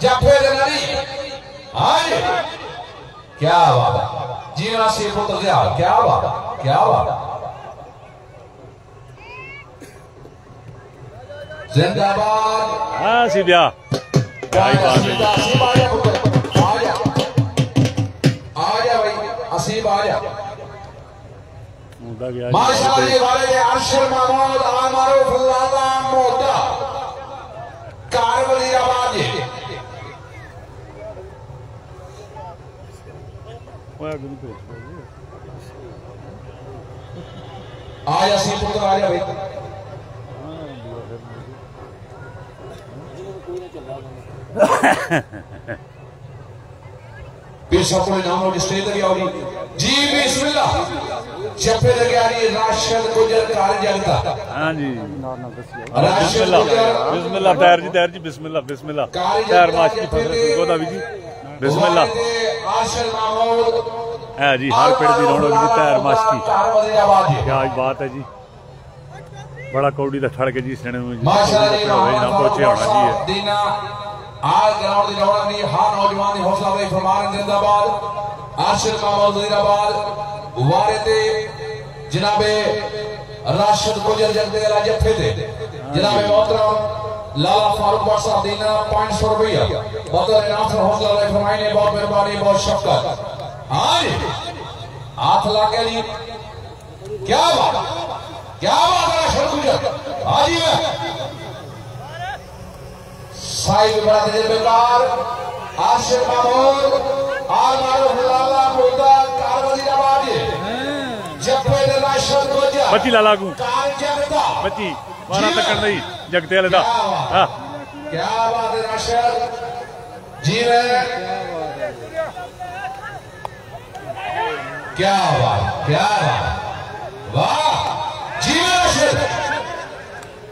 जफे दे नदीम। हाँ जी क्या बात जी असीम पुत्र क्या बात क्या बात, जिंदाबाद। हाँ सीबिया क्या ही बात है, आ जा भाई असीब आ जा। मुद्दा गया माशाअल्लाह ये वाले अरशद महमूद आमारुफ लाला मोदा कार वजीराबाद जी आया सी पुत्र आ जा भाई पेशा कोई नाम हो स्टेज तक आओगी जी बिस्मिल्लाह जफे लगे आ रही राशिद गुजर कार जगता हां जी राशिद बिस्मिल्लाह तैयार जी बिस्मिल्लाह बिस्मिल्लाह तैयार माश की फसल गोदा भी जी बिस्मिल्लाह आशिर महमूद है जी हर पेड़ की रौनक जी तैयार माश की क्या बात है जी बड़ा कौड़ी का ठड़ के जी सेने में ना पहुंचे होना जी है आज ग्राउंड की रौनक नहीं हर नौजवान की हौसला अफजाई फरमान जिंदाबाद आशिर महमूद जिंदाबाद वारिते जनाबे राशिद गुजर जगदेला जफे थे जनाबे मोहतरम लाला फारूक बख्श साहब देना 500 रुपया बतौर इनाम से हौसला अफजाई फरमाई ने बहुत मेहरबानी बहुत शफकत हां हाथ लाके जी क्या बात है राशिद गुजर हाजी मैं साहिब बड़ा तजर्बेकार आशिर महमूद आमारुफ लाला मोदा कार वजीराबाद जफे दे राशिद गुजर बच्ची लाला को कार जगता बच्ची मारा तकड़ नहीं जगते वाले दा हां क्या बात है राशिद जी मैं क्या बात वाह जी राशिद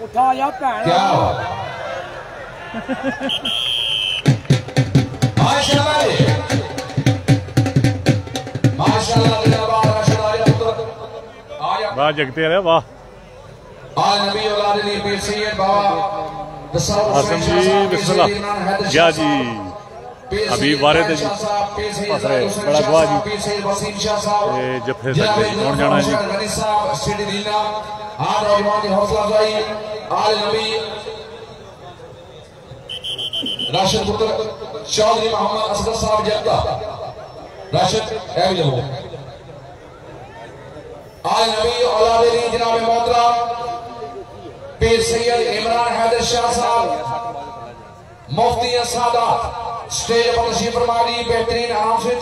उठा या भैन क्या बात माशाल्लाह जिंदाबाद राशिद आया पुत्र आया वाह जगते वाले वाह आल नबी औलाद अली पीर सैयद बाबा आसम जी बिस्मिल्लाह या जी अभी वारे थे जी पसरे बड़ा गुआ जी जफे तक कौन जाना है जी राशिद पुत्र चौधरी मोहम्मद असगर साहब जगता राशिद आल नबी औलाद अली जनाब मोहतरम पीर सैयद इमरान हैदर शाह साहब मुफ्ती सादात स्टेज पर तशरीफ फरमा दी बेहतरीन आराम से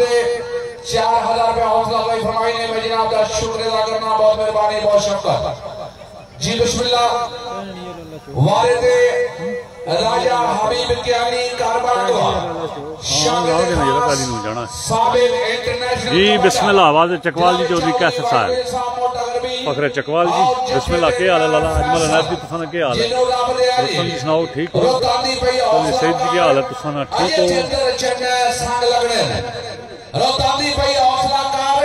4000 रुपया हौसला अफजाई फरमाई ने मैं जनाब का शुक्र अदा करना बहुत मेहरबानी बहुत शफकत जी बिस्मिल्लाह वारिदे राजा हबीब कियानी कारबारगवा साबिक इंटरनेशनल जी बिस्मिल्लाह आवाज चकवाल जी चौधरी कैसे साहब फखरे चकवाल जी बिस्मिल्लाह के हाल है लाला अजमल अनैत जी तुसां के हाल है रुस्तम जी सुनाओ ठीक हो सईद जी के हाल है तुसां ठीक हो रोतांदी पई हौसला कर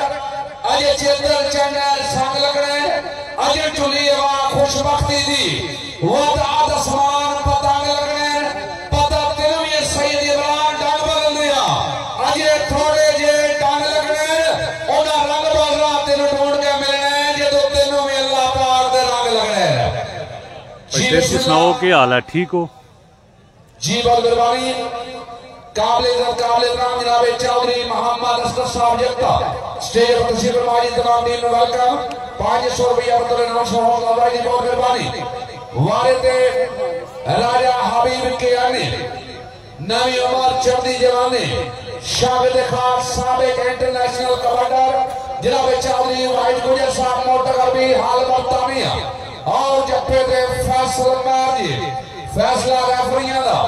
अजे चेंद्र चैनल संग लगने अजे चुली वा खुशबख्ती दी वो आद आसमान पतंग लगने पता तेरे में सईद इमरान डांग बदल दिया अजे थोड़े जे डांग लगने ओदा रंग बदला तेनु ढूंढ के मिलने जे तो तेनु में अल्लाह पाक दे रंग लगने जी सुनाओ के हाल है ठीक हो जी बहुत मेहरबानी काबिल जनाब चौधरी मोहम्मद असगर साहब जगता स्टेज पर तशरीफ फरमाई तमाम टीम में वेलकम 500 रुपया बतौर इनाम से हौसला अफजाई बहुत मेहरबानी वारिदे राजा हबीब कियानी नवी उम्र चढ़ती जवानी शागिद खास साबिक इंटरनेशनल कमांडर जनाब चौधरी वाहिद गुजर साहब मोटर अरबी हाल मौतानिया और जफे दे फैसला रेफरियां दा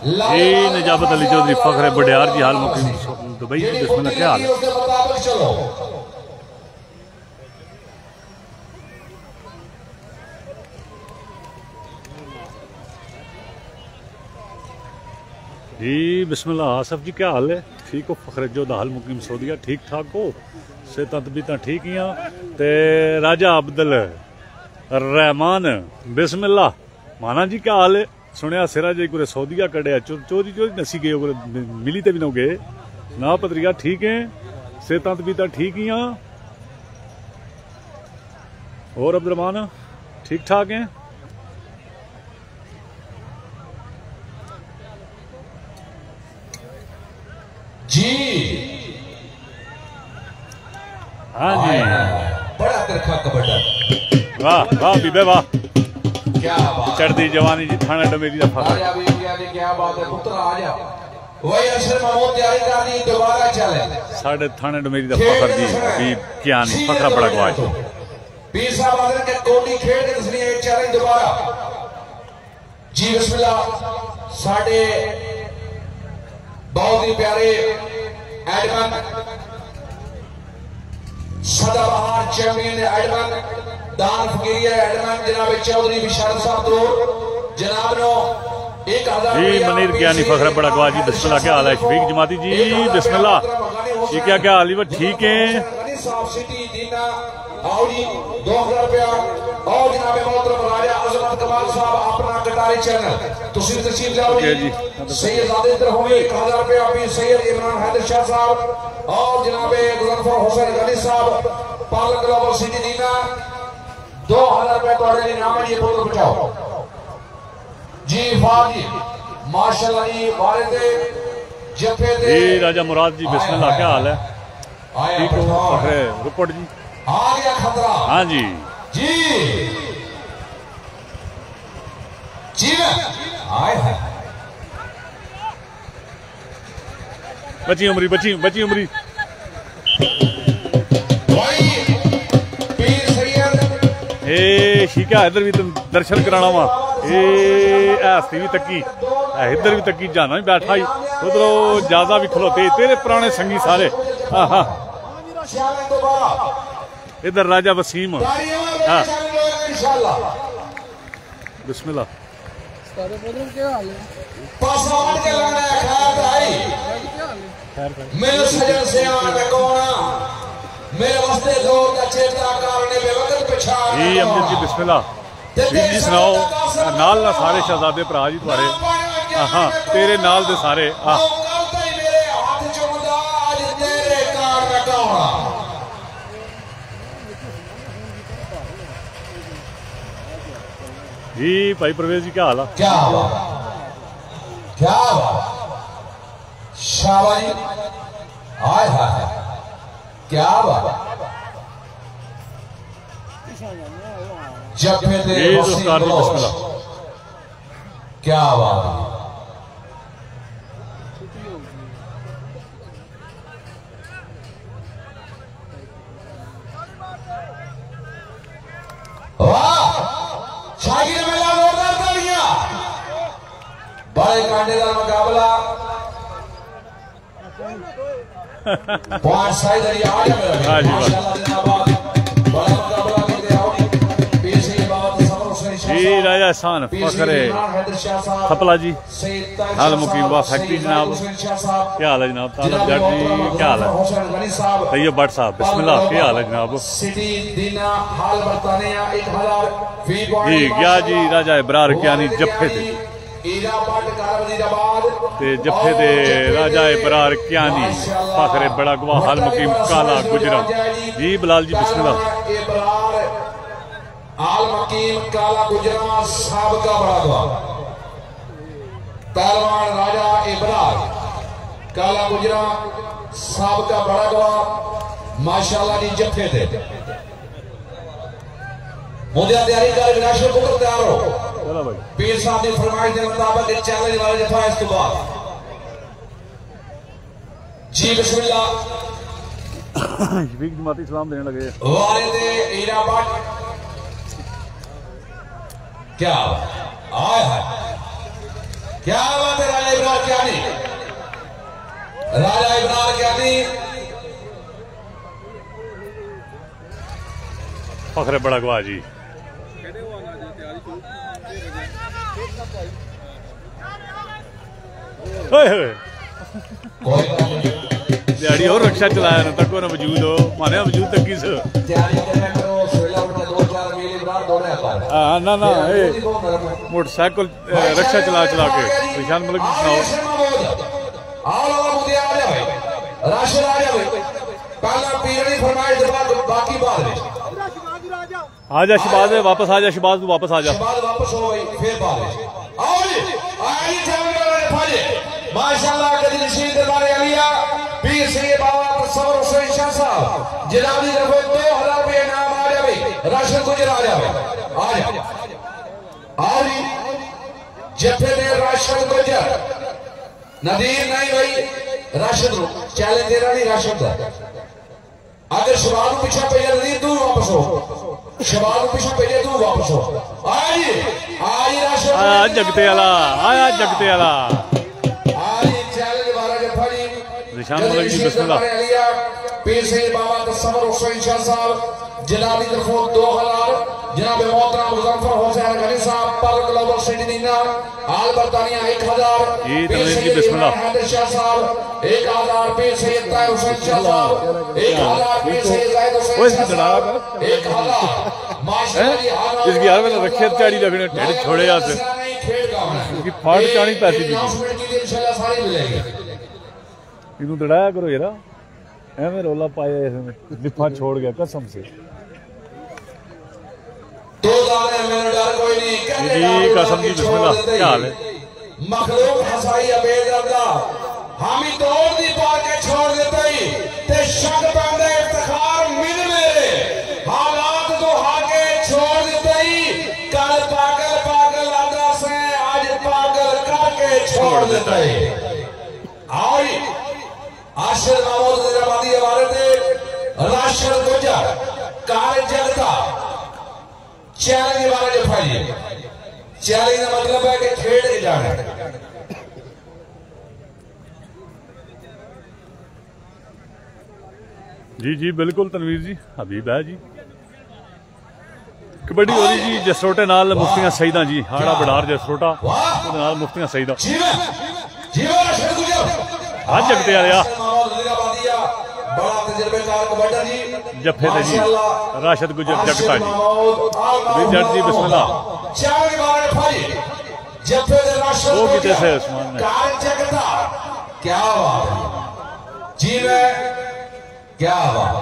जी नजाबत अली चौधरी फखरे बडियार जी हाल मुकीम दुबई जी बिस्मिल्लाह क्या हाल जी बिस्मिल्लाह आसफ जी क्या हाल है ठीक हो फखरे जो हाल मुकीम सऊदिया ठीक ठाक हो सेहत तबीयत ठीक ही ते राजा अब्दुल रहमान बिस्मिल्लाह माना जी क्या हाल है सुनिया सिरा जी कुरे सऊदिया कड़े चोरी नसी गए मिली ते भी ना गए ना पत्रिका ठीक है सेहत तबीयत ठीक ही और अब्दुलरहमान ठीक ठाक हैं जी हाँ जी बड़ा हैदर खां कबड्डा वाह वाह बीबे वाह क्या बात चढ़ती जवानी जी थाना डमेरी दा फखर राजा भी क्या बात है पुत्र आ जा वही अशर महमूद तैयारी कर दी दोबारा चले साढ़े थाने डमेरी दा फखर जी भी क्या नहीं फखरा बड़ा गवाज पीर साहब आदर के कोटी खेल के तस्वीर एक चैलेंज दोबारा जी बिस्मिल्लाह साढ़े बहुत ही प्यारे एडमन सदाबहार चैंपियन एडमन दान फकीरिया एडमन जनाब चौधरी विशाल साहब तो जनाब नो 1000 जी मनीर ज्ञानी फखरा बड़ा गवाज जी बिस्मिल्लाह क्या हाल है शफीक जमाती जी बिस्मिल्लाह ये क्या हाल है ठीक है सिटी दीना आओ जी 2000 रुपया और जनाब मोहतरम राजा अजमत कमाल साहब अपना कटारी चैनल तुसी तशरीफ लाओ जी सैयद आदि इधर होंगे 1000 रुपया भी सैयद इमरान हैदर शाह साहब और जनाब गुजरफर हुसैन गनी साहब पालक ग्लोबल सिटी दीना 2000 रुपया तोड़े लिए नाम ये बोल बचाओ जी फाजी माशाल्लाह जी वाले दे जफे दे जी राजा मुराद जी बिस्मिल्लाह क्या हाल है ठीक हो फखरे रुपट जी आ गया खतरा हाँ जी जी जी आए हैं बची उमरी बची उमरी भाई पीर सैयद ए शिका इधर भी तुम दर्शन कराना वा ए हस्ती भी तकी इधर भी तकी जाना भी बैठा ही उधरों ज्यादा भी खलोते तेरे पुराने संगी सारे हाँ इधर राजा वसीम हाँ बिस्मिल्लाह मेरे सजन से आने कोना मेरे वास्ते जोर का चेता करने बेवकत पिछा जी अमजद जी बिस्मिल्लाह जी सुनाओ नाल ना सारे शहजादे भरा जी तुम्हारे हाँ तेरे नाल दे सारे जी भाई परवेज जी क्या हाल है क्या शाबाश हाय हाय क्या बात जब क्या बात वाह शागिर मेला जोरदार तालियां बड़े कांटेदार मुकाबला पांच साइड आ गया माशाल्लाह जिंदाबाद बड़ा मुकाबला करते आओ पीछे बात समर हुसैन जी राजा एहसान फखरे थपला जी हाल मुकीम वा फैक्ट्री जनाब क्या हाल है जनाब तालब जट जी क्या हाल है तैयब भट्ट साहब बिस्मिल्लाह क्या हाल है जनाब सिटी दीना हाल बरतानिया 1000 जी क्या जी राजा इब्रार क्यानी जफे थे ते जफे दे राजा इब्रार क्यानी फखरे बड़ा गवाह हाल मुकीम काला गुजरा जी बिलाल जी बिस्मिल्लाह आल मकीम काला गुजरा साहब का बड़ा गवाह पहलवान राजा इब्रार काला गुजरा साहब का बड़ा गवाह माशाल्लाह जी जफे थे मुझे तैयारी कर विनाशर पुत्र तैयार हो पीर साहब की फरमाइश के मुताबिक चैलेंज वाले जफा इस बाद जी बिस्मिल्लाह शफीक जमाती सलाम देने लगे वाले दे हीरा भट्ट क्या आय है क्या बात है राजा इब्रार क्यानी राजा इब्रार क्यानी फखरे बड़ा गवाह जी दिहाड़ी और रक्षा चलाया ना तक वजूद हो माने वजूद तक किस हाँ ना ना मोटरसाइकिल रक्षा चला चला के निशान मलिक जी सुनाओ आजा शबाज वापस आजा शबाज तू वापस आजा वापस हो गई फिर माशाल्लाह कदी नशीन दरबार अलिया पीर सैयद बाबा तस्वर हुसैन शाह साहब जनाब दी तरफ 2000 रुपए इनाम आ जावे राशिद गुजर आ जाओ आओ जी जफे दे राशिद गुजर नदीर नहीं भाई राशिद चैलेंज दे रहा नहीं राशिद अगर शबाब पीछा पे नदीर तू वापस हो शबाब पीछा पे तू वापस हो आई राशिद आया जगते वाला आया जगते वाला आई चैलेंज वाला जफा जी निशान मलिक जी बिस्मिल्लाह पीर सैयद बाबा तस्वर हुसैन शाह साहब जनाबी तरफों 2000 जनाब मोहतरम मुजफ्फर हुसैन गनी साहब पर ग्लोबल सिटी दीना आल बर्तानिया 1000 ये तनवीर जी बिस्मिल्लाह हैदर शाह साहब 1000 पीर सैयद ताहिर हुसैन शाह साहब 1000 पीर सैयद जाहिद हुसैन ओए इसकी तड़ा 1000 माशाअल्लाह इसकी यार मैंने रखे चाड़ी लगने ढेर छोड़े यहाँ से इसकी फाट चाणी पैसी दी इंशाल्लाह सारी मिलेगी इनू दड़ाया करो यार एवं रोला पाया इसमें लिफा छोड़ गया कसम से दो दाने मेरे डर कोई नहीं जी कसम जी बिस्मिल्लाह क्या हाल है मखलूक हसाई अबेदरदा हामी दौड़ दी पा के छोड़ देते ही ते शक पैंदे इफ्तिखार मिल मेरे हालात तो हाके छोड़ देते ही कल पागल पागल आदा से आज पागल करके छोड़ देते ही आई आशिर महमूद निजामादी हमारे थे राशिद गुजर कार जगता चैलेंज वाला जो भाई चैलेंज का मतलब है कि खेड़ के जाना जी जी बिल्कुल तनवीर जी हबीब है जी कबड्डी हो रही जी जसरोटे नाल मुफ्तियां सईदा जी हाड़ा बड़ार जसरोटा नाल मुफ्तियां सईदा आज जगते आ रहा बड़ा तजर्बेकार कबड्डर जी जफे थे जी राशिद गुजर जगता जी जट जी बिस्मिल्लाह जफे दे राशिद वो किते से उस्मान ने कार जगता क्या बात जी मैं क्या बात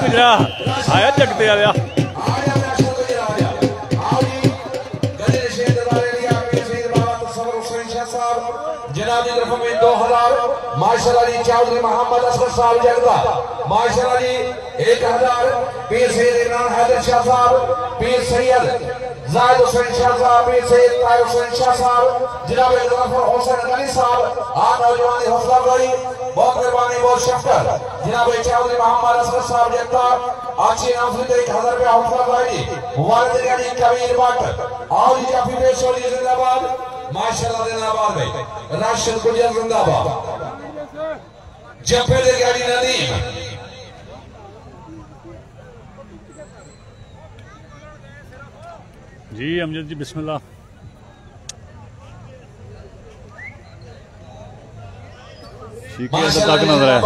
गुजरा आया जगते आ रहा जनाबी तरफ में 2000 माशाल्लाह जी चौधरी मोहम्मद असगर साहब जगदा माशाल्लाह जी 1000 पीर सैयद इमरान हैदर शाह साहब पीर सैयद जाहिद हुसैन शाह साहब पीर सैयद ताहिर हुसैन शाह साहब जनाब मुजफ्फर हुसैन गनी साहब आ नौजवान हौसला अफजाई बहुत मेहरबानी बहुत शफकत जनाब चौधरी मोहम्मद असगर साहब जगदा अच्छी नाफी 1000 रुपया हौसला अफजाई वालिद गाड़ी कबीर भट्ट और जाफी बेशोरी जिंदाबाद माशाल्लाह जिंदाबाद भाई राशिद गुजर जिंदाबाद जफे दे गाड़ी नदीम जी अमजद जी बिस्मिल्लाह शीके तक नजर है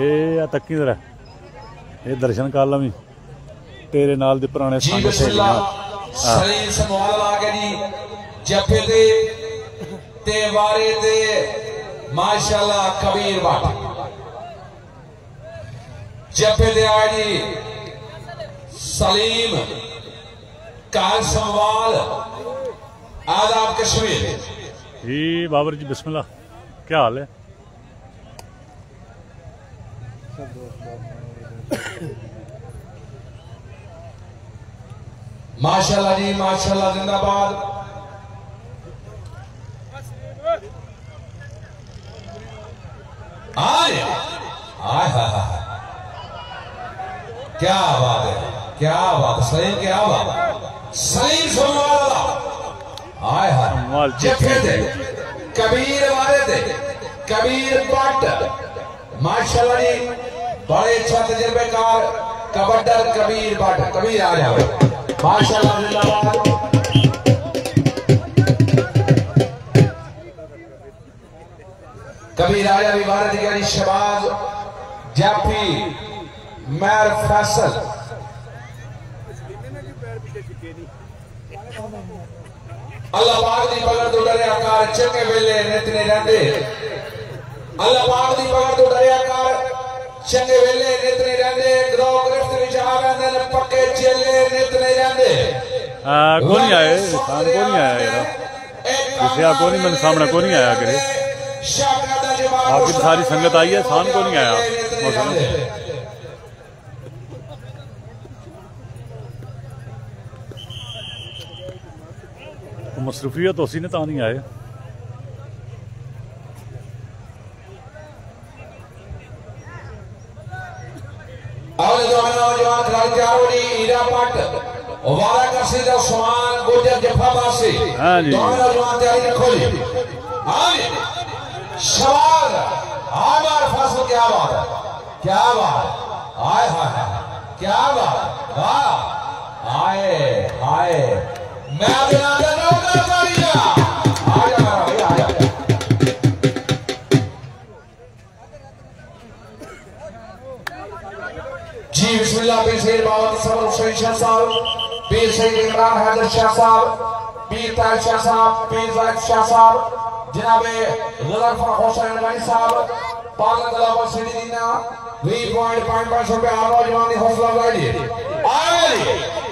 ये तक नजर है ये दर्शन कर लवी तेरे नाल दे पुराने संग सहेलियां सलीम समवाल आ गए जी जफे दे ते वारे दे माशाल्लाह कबीर भट्ट जफे दे आए जी सलीम काल समवाल आदाब कश्मीर जी बाबर जी बिस्मिल्लाह क्या हाल है माशाल्लाह जी माशाल्लाह जिंदाबाद आए आए क्या बात है क्या बात सलीम क्या बात सलीम सोमवाला आए हाय जफे थे कबीर वाले थे कबीर भट्ट माशाल्लाह जी बड़े अच्छा तजर्बेकार कबड्डर कबीर भट्ट कबीर आ जाओ माशाल्लाह जिंदाबाद कबीर आया विवाद दिगारी शबाज जाफी मैर फैसल अल्लाह पाक दी पकड़ तो डरे आकार चंगे वेले नितने रहंदे अल्लाह पाक दी पकड़ तो डरे आकार चंगे वेले नितने रहंदे ग्रो गिरफ्त विच आ रहंदे पक्के चेले नितने रहंदे कौन आए इंसान कौन आया यार किसी को नहीं, मेरे सामने को नहीं आया करे, बाकी सारी संगत आई है, सान को नहीं आया मसरूफियत उसी ने तो नहीं आए। हाँ जी सवाल हमार फसल क्या बात है, क्या बात आए हाय क्या बात आए हाय मैं बिना नौकर करिया आजा भाई आजा जी बिस्मिल्लाह पीर सैयद बाबा तस्वर हुसैन शाह साहब, पीर सैयद इमरान हैदर शाह साहब, पीर ताज शाह साहब, पीर जायद शाह साहब, जनाबे गजरफर हुसैन गनी साहब, पागल गलाबा सिडीना 3.5 रुपए आवाज जवानी हौसला गाड़ी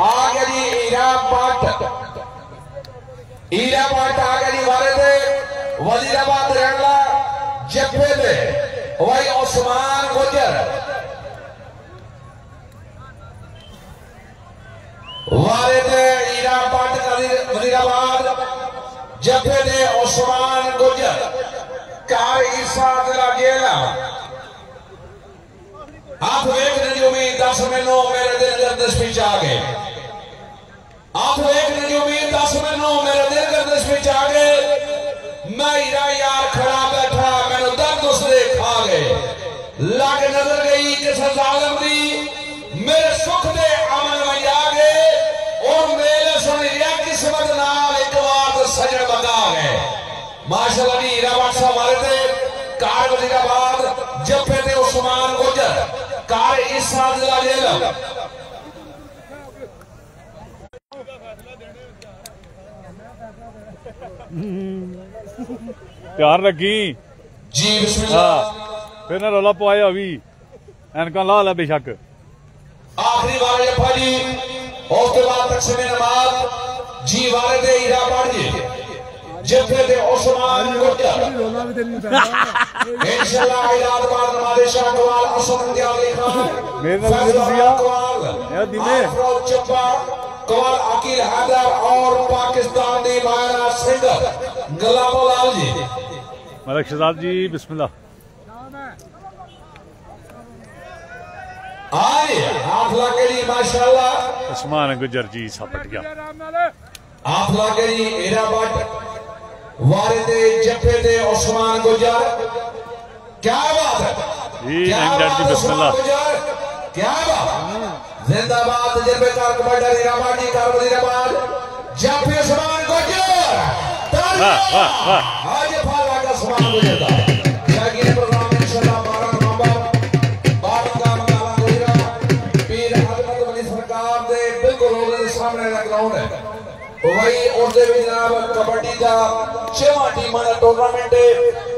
आगे जी ईरा पाट आगे जी वाले थे वजीराबाद रंगला जब्बे थे वही उस्मान गुजर वाले थे ईरा पाट वजीराबाद जब्बे थे उस्मान गुजर कार ईसा दिला गेला आप एक नजूमी 10 महीनों मेरे दिल गर्दिश में आ गए, आप एक नजूमी 10 महीनों मेरे दिल गर्दिश में आ गए, मैं हीरा यार खड़ा बैठा मैंने दर्द उसने खा गए, लग नजर गई किसी जालिम दी मेरे सुख दे अमल में आ गए और मेरे सुन या किस्मत नाल एक बार सजन बगा गए। माशाअल्लाह जी हीरा बादशाह हमारे थे कार वजीराबाद जब्बे थे उस्मान गुजर कार ईसा दिला जेल प्यार रखी जी बिस्मिल्लाह फिर ना रौला पवाए अभी एनका ला ला बेशक आखिरी बार ये भाजी उसके बाद तकसीम नमाज जी वाले थे हीरा पढ़ जी जब्बे थे उस्मान गुजर इंशाल्लाह इलाद बाद नमाज शाह कवाल असद अली खान मेरे नाल दिया यार दिने कवाल अकील हैदर और पाकिस्तान दी मायरा सिंगर गुलाबलाल जी मलिक शहजाद जी बिस्मिल्लाह आए हाथ लाके जी माशाल्लाह उस्मान गुजर जी सापट गया हाथ लाके जी हीरा भट्ट वारिदे जब्बे दे उस्मान गुजर क्या बात है जी एंगड जी बिस्मिल्लाह क्या बात जिंदाबाद तजर्बेकार कमांडर हीरा भट्ट जी कार वजीराबाद जब्बे उस्मान गुजर वाह वाह वाह आज फाला का उस्मान गुजर का जागिर प्रोग्राम इंशाल्लाह 12 नवंबर बारगाह काला गुजरा पीर हजरत वली सरकार दे बिल्कुल रोजे के सामने का ग्राउंड है वही उसके भी जनाब कबड्डी का 6वां टीम का टूर्नामेंट है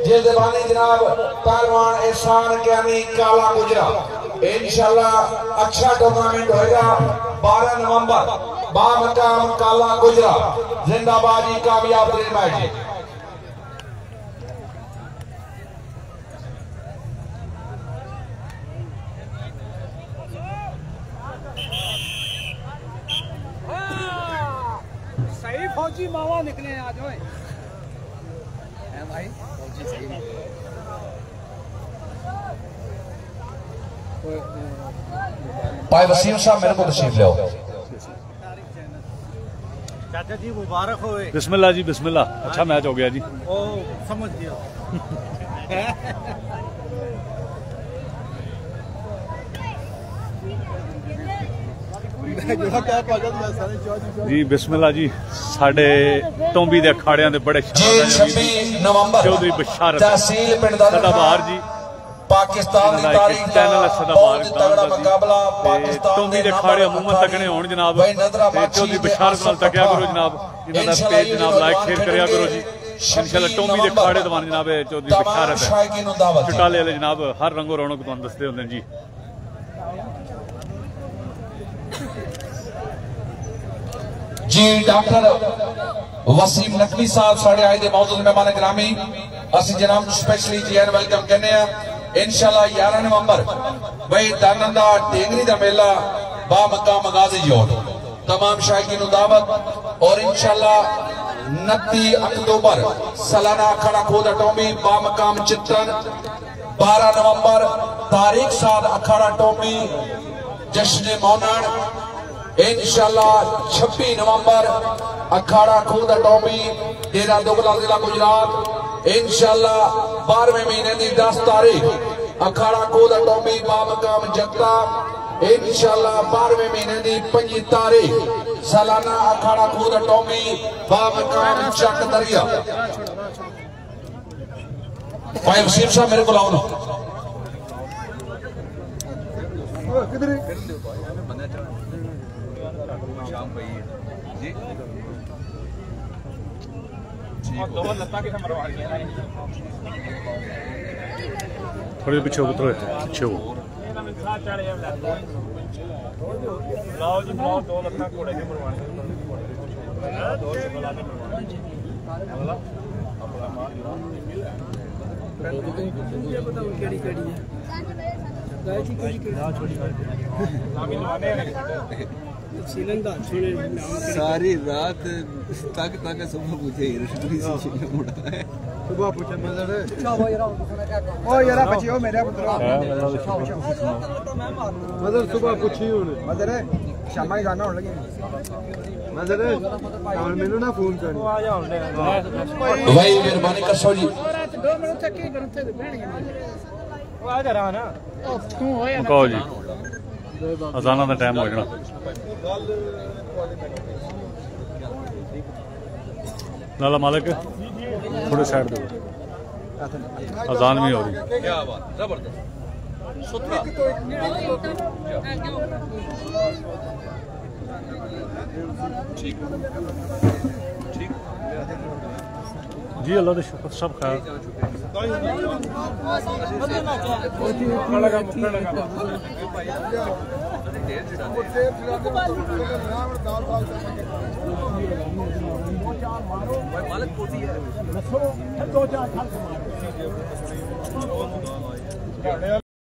जिस बानी जनाब पहलवान एहसान ज्ञानी काला गुजरा इंशाल्लाह अच्छा टूर्नामेंट होगा 12 नवंबर बामकाम काला गुजरा जिंदाबाद जी कामयाब तरीन मैच जी फौजी मावा निकले आज भाई फौजी सही भाई वसीम साहब मेरे को तशरीफ ले आओ चाचा जी मुबारक हो बिस्मिल्लाह जी बिस्मिल्लाह अच्छा मैच हो गया जी ओ समझ गया जी बिस्मिल्लाह जी साडे टोंबी दे अखाड़ियां दे बड़े चौधरी बशारत तहसील पिंड दा सदाबहार जी पाकिस्तान दी तारीख दा बहुत तगड़ा मुकाबला पाकिस्तान टोंबी दे अखाड़े अमूमन तकने होण जनाब चौधरी बशारत नाल तकिया करो जनाब इन्हां दा पेज जनाब लाइक शेयर करिया करो जी इंशाल्लाह टोंबी दे अखाड़े दवान जनाब चौधरी बशारत है चटाले वाले जनाब हर रंगो रौनक तुहानू दसदे हुंदे जी जी डॉक्टर वसीम नकवी साहब साढ़े आए थे मौजूद मेहमान गिरामी असि जनाब स्पेशली जी एन वेलकम कहने इंशाल्लाह 11 नवंबर भाई दानंदा टेंगरी का मेला बा मकाम गाजी जोड़ तमाम शायकीन दावत और इंशाल्लाह 29 अक्टूबर सालाना अखाड़ा खोद टोमी बा मकाम चित्रन 12 नवंबर तारीख साद अखाड़ा टोमी जश्न मौनान इंशाल्लाह 26 नवंबर अखाड़ा खुद टोमी डेरा दोगला जिला गुजरात इंशाल्लाह 12वें महीने की 10 तारीख अखाड़ा खुद टोमी बामकाम जगता इंशाल्लाह 12वें महीने की 5 तारीख सालाना अखाड़ा खुद टोमी बामकाम चक दरिया। भाई वसीम साहब मेरे को लाओ ना थोड़ी पीछे उतरो पीछे हो लाओ जी लाओ 2 लत्ता घोड़े के मरवाने सारी रात तक सुबह पूछे सुबह पूछे मेरे मदर सुबह पूछी मदर शाम ही गाना होने लगे मदर मैनू ना फोन कर भाई मेहरबानी कर सो जी मुकाओ जी अजाना का टाइम हो जाना लाला मालिक थोड़े साइड दो अजान भी हो रही क्या बात जबरदस्त सुथरा ठीक ठीक जी अल्लाह का शुक्र सब खैर मालिक